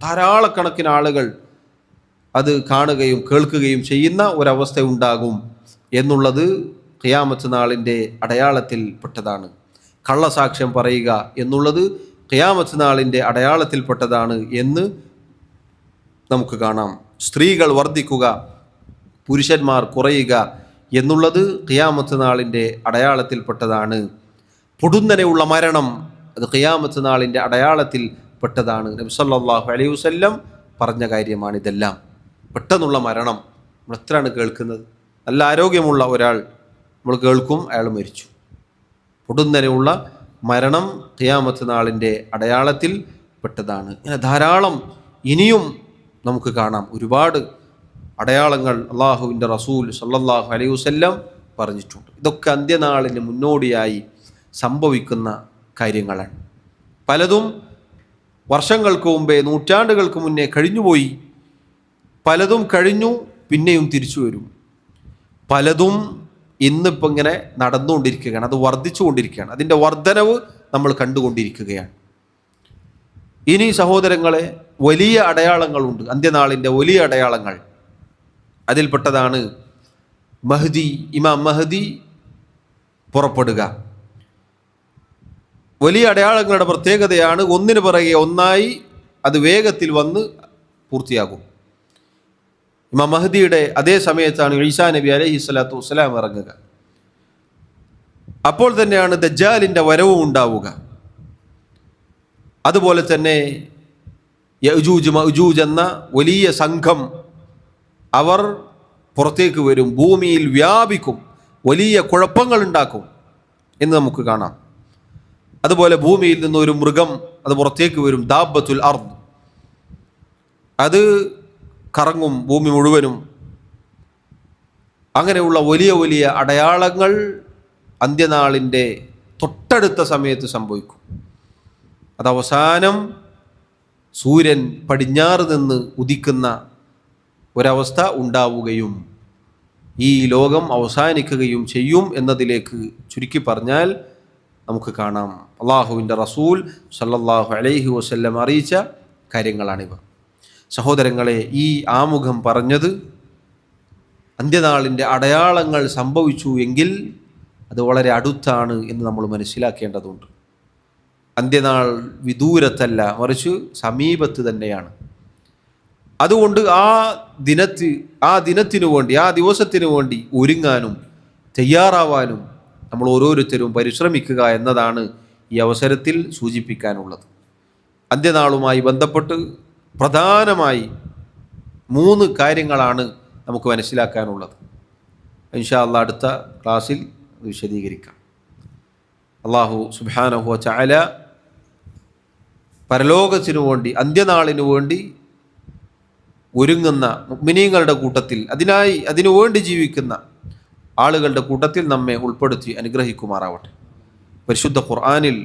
ധാരാളക്കണക്കിന് ആളുകൾ അത് കാണുകയും കേൾക്കുകയും ചെയ്യുന്ന ഒരവസ്ഥ ഉണ്ടാകും എന്നുള്ളത് ഖിയാമത്ത് നാളിൻ്റെ അടയാളത്തിൽ പെട്ടതാണ്. കള്ളസാക്ഷ്യം പറയുക എന്നുള്ളത് ഖിയാമത്ത് നാളിൻ്റെ അടയാളത്തിൽപ്പെട്ടതാണ് എന്ന് നമുക്ക് കാണാം. സ്ത്രീകൾ വർദ്ധിക്കുക, പുരുഷന്മാർ കുറയുക എന്നുള്ളത് ഖിയാമത്ത് നാളിൻ്റെ അടയാളത്തിൽപ്പെട്ടതാണ്. പൊടുന്നനെയുള്ള മരണം അത് ഖിയാമത്ത് നാളിൻ്റെ അടയാളത്തിൽ പെട്ടതാണ്. നബി സല്ലല്ലാഹു അലൈഹി വസല്ലം പറഞ്ഞ കാര്യമാണ് ഇതെല്ലാം. പെട്ടെന്നുള്ള മരണം നമ്മൾ എത്രയാണ് കേൾക്കുന്നത്? നല്ല ആരോഗ്യമുള്ള ഒരാൾ നമ്മൾ കേൾക്കും അയാൾ മരിച്ചു. പൊടുന്നനെയുള്ള മരണം ഖിയാമത്ത് നാളിൻ്റെ അടയാളത്തിൽ പെട്ടതാണ്. ഇങ്ങനെ ധാരാളം ഇനിയും നമുക്ക് കാണാം. ഒരുപാട് അടയാളങ്ങൾ അള്ളാഹുവിൻ്റെ റസൂൽ സല്ലല്ലാഹു അലൈഹി വസല്ലം പറഞ്ഞിട്ടുണ്ട്. ഇതൊക്കെ അന്ത്യനാളിന് മുന്നോടിയായി സംഭവിക്കുന്ന കാര്യങ്ങളാണ്. പലതും വർഷങ്ങൾക്ക് മുമ്പേ, നൂറ്റാണ്ടുകൾക്ക് മുന്നേ കഴിഞ്ഞുപോയി. പലതും കഴിഞ്ഞു, പിന്നെയും തിരിച്ചു വരും. പലതും ഇന്നിപ്പോൾ ഇങ്ങനെ നടന്നുകൊണ്ടിരിക്കുകയാണ്, അത് വർദ്ധിച്ചുകൊണ്ടിരിക്കുകയാണ്. അതിൻ്റെ വർധനവ് നമ്മൾ കണ്ടുകൊണ്ടിരിക്കുകയാണ്. ഇനി സഹോദരങ്ങളെ, വലിയ അടയാളങ്ങളുണ്ട്, അന്ത്യനാളിൻ്റെ വലിയ അടയാളങ്ങൾ. അതിൽപ്പെട്ടതാണ് ഇമാം മഹ്ദി പുറപ്പെടുക. വലിയ അടയാളങ്ങളുടെ പ്രത്യേകതയാണ് ഒന്നിനു പിറകെ ഒന്നായി അത് വേഗത്തിൽ വന്ന് പൂർത്തിയാകും. ഇമാം മഹ്ദിയുടെ അതേ സമയത്താണ് ഈസാ നബി അലൈഹി സ്വലാത്തു വസ്സലാം ഇറങ്ങുക. അപ്പോൾ തന്നെയാണ് ദജ്ജാലിൻ്റെ വരവും ഉണ്ടാവുക. അതുപോലെ തന്നെ യഅ്ജൂജ് മഅ്ജൂജ് എന്ന വലിയ സംഘം അവർ പുറത്തേക്ക് വരും, ഭൂമിയിൽ വ്യാപിക്കും, വലിയ കുഴപ്പങ്ങൾ ഉണ്ടാക്കും എന്ന് നമുക്ക് കാണാം. അതുപോലെ ഭൂമിയിൽ നിന്ന് ഒരു മൃഗം അത് പുറത്തേക്ക് വരും, ദാബത്തുൽ അർദ്, അത് കറങ്ങും ഭൂമി മുഴുവനും. അങ്ങനെയുള്ള വലിയ വലിയ അടയാളങ്ങൾ അന്ത്യനാളിൻ്റെ തൊട്ടടുത്ത സമയത്ത് സംഭവിക്കും. അത് അവസാനം സൂര്യൻ പടിഞ്ഞാറ് നിന്ന് ഉദിക്കുന്ന ഒരവസ്ഥ ഉണ്ടാവുകയും ഈ ലോകം അവസാനിക്കുകയും ചെയ്യും എന്നതിലേക്ക് ചുരുക്കി പറഞ്ഞാൽ നമുക്ക് കാണാം. അള്ളാഹുവിൻ്റെ റസൂൽ സല്ലല്ലാഹു അലൈഹി വസല്ലം അറിയിച്ച കാര്യങ്ങളാണിവ. സഹോദരങ്ങളെ, ഈ ആമുഖം പറഞ്ഞത് അന്ത്യനാളിൻ്റെ അടയാളങ്ങൾ സംഭവിച്ചു എങ്കിൽ അത് വളരെ അടുത്താണ് എന്ന് നമ്മൾ മനസ്സിലാക്കേണ്ടതുണ്ട്. അന്ത്യനാൾ വിദൂരത്തല്ല, മറിച്ച് സമീപത്ത് തന്നെയാണ്. അതുകൊണ്ട് ആ ദിനത്തിനു വേണ്ടി, ആ ദിവസത്തിനു വേണ്ടി ഒരുങ്ങാനും തയ്യാറാവാനും നമ്മൾ ഓരോരുത്തരും പരിശ്രമിക്കുക എന്നതാണ് ഈ അവസരത്തിൽ സൂചിപ്പിക്കാനുള്ളത്. അന്ത്യനാളുമായി ബന്ധപ്പെട്ട് പ്രധാനമായി 3 കാര്യങ്ങളാണ് നമുക്ക് മനസ്സിലാക്കാനുള്ളത്. ഇൻഷാ അല്ലാഹ് അടുത്ത ക്ലാസ്സിൽ വിശദീകരിക്കാം. അല്ലാഹു സുബ്ഹാനഹു വ തആല പരലോകത്തിനു വേണ്ടി, അന്ത്യനാളിനു വേണ്ടി ഒരുങ്ങുന്ന മുഅ്മിനീങ്ങളുടെ കൂട്ടത്തിൽ, അതിനുവേണ്ടി ജീവിക്കുന്ന ആളുകളുടെ കൂട്ടത്തിൽ നമ്മെ ഉൾപ്പെടുത്തി അനുഗ്രഹിക്കുമാറാവട്ടെ. പരിശുദ്ധ ഖുർആനിൽ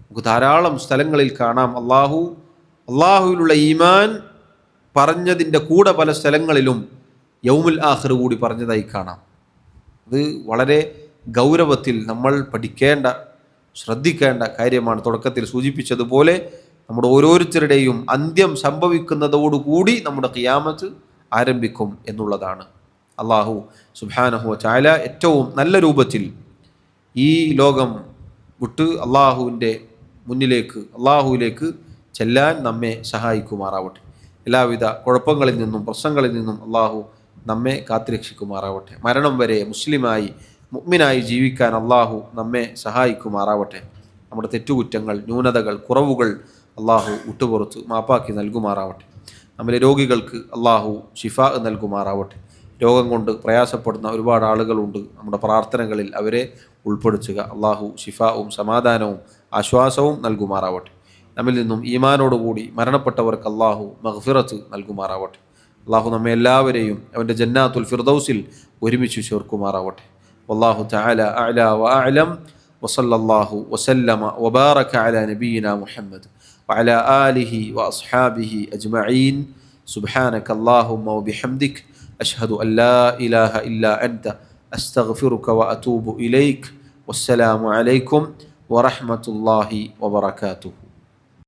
നമുക്ക് ധാരാളം സ്ഥലങ്ങളിൽ കാണാം അള്ളാഹുവിലുള്ള ഈമാൻ പറഞ്ഞതിൻ്റെ കൂടെ പല സ്ഥലങ്ങളിലും യൗമുൽ ആഖിർ കൂടി പറഞ്ഞതായി കാണാം. അത് വളരെ ഗൗരവത്തിൽ നമ്മൾ പഠിക്കേണ്ട, ശ്രദ്ധിക്കേണ്ട കാര്യമാണ്. തുടക്കത്തിൽ സൂചിപ്പിച്ചതുപോലെ നമ്മുടെ ഓരോരുത്തരുടെയും അന്ത്യം സംഭവിക്കുന്നതോടുകൂടി നമ്മുടെ ഖിയാമത്ത് ആരംഭിക്കും എന്നുള്ളതാണ്. അള്ളാഹു സുബ്ഹാനഹു വ തആല ഏറ്റവും നല്ല രൂപത്തിൽ ഈ ലോകം വിട്ട് അള്ളാഹുവിലേക്ക് ചെല്ലാൻ നമ്മെ സഹായിക്കുമാറാവട്ടെ. എല്ലാവിധ കുഴപ്പങ്ങളിൽ നിന്നും പ്രശ്നങ്ങളിൽ നിന്നും അള്ളാഹു നമ്മെ കാത്തുരക്ഷിക്കുമാറാവട്ടെ. മരണം വരെ മുസ്ലിമായി മുഅ്മിനായി ജീവിക്കാൻ അള്ളാഹു നമ്മെ സഹായിക്കുമാറാവട്ടെ. നമ്മുടെ തെറ്റുകുറ്റങ്ങൾ, ന്യൂനതകൾ, കുറവുകൾ അള്ളാഹു വിട്ടുപുറത്ത് മാപ്പാക്കി നൽകുമാറാവട്ടെ. നമ്മളെ രോഗികൾക്ക് അള്ളാഹു ശിഫാ നൽകുമാറാവട്ടെ. രോഗം കൊണ്ട് പ്രയാസപ്പെടുന്ന ഒരുപാട് ആളുകളുണ്ട്. നമ്മുടെ പ്രാർത്ഥനകളിൽ അവരെ ഉൾപ്പെടുത്തുക. അള്ളാഹു ശിഫാവും സമാധാനവും ആശ്വാസവും നൽകുമാറാവട്ടെ. നമ്മിൽ നിന്നും ഈമാനോടുകൂടി മരണപ്പെട്ടവർക്ക് അള്ളാഹു മഗ്ഫിറത്ത് നൽകുമാറാവട്ടെ. അള്ളാഹു നമ്മെ എല്ലാവരെയും അവൻ്റെ ജന്നാത്തുൽ ഫിർദൗസിൽ ഒരുമിച്ച് ചേർക്കുമാറാവട്ടെ. വല്ലാഹു തആല അഅ്ലാ വഅഅലം വസല്ലല്ലാഹു വസല്ലമ വബാറക അലാ നബിയിനാ മുഹമ്മദ് വഅലാ ആലിഹി വഅസ്ഹാബിഹി അജ്മഈൻ. സുബ്ഹാനക അല്ലാഹുമ്മ വബിഹംദിക അഷ്ഹദു അൻ ലാ ഇലാഹ ഇല്ലാ അൻത അസ്തഗ്ഫിറുക വഅതൂബു ഇലൈക്. വസ്സലാമു അലൈക്കും വറഹ്മത്തുള്ളാഹി വബറകാതുഹു.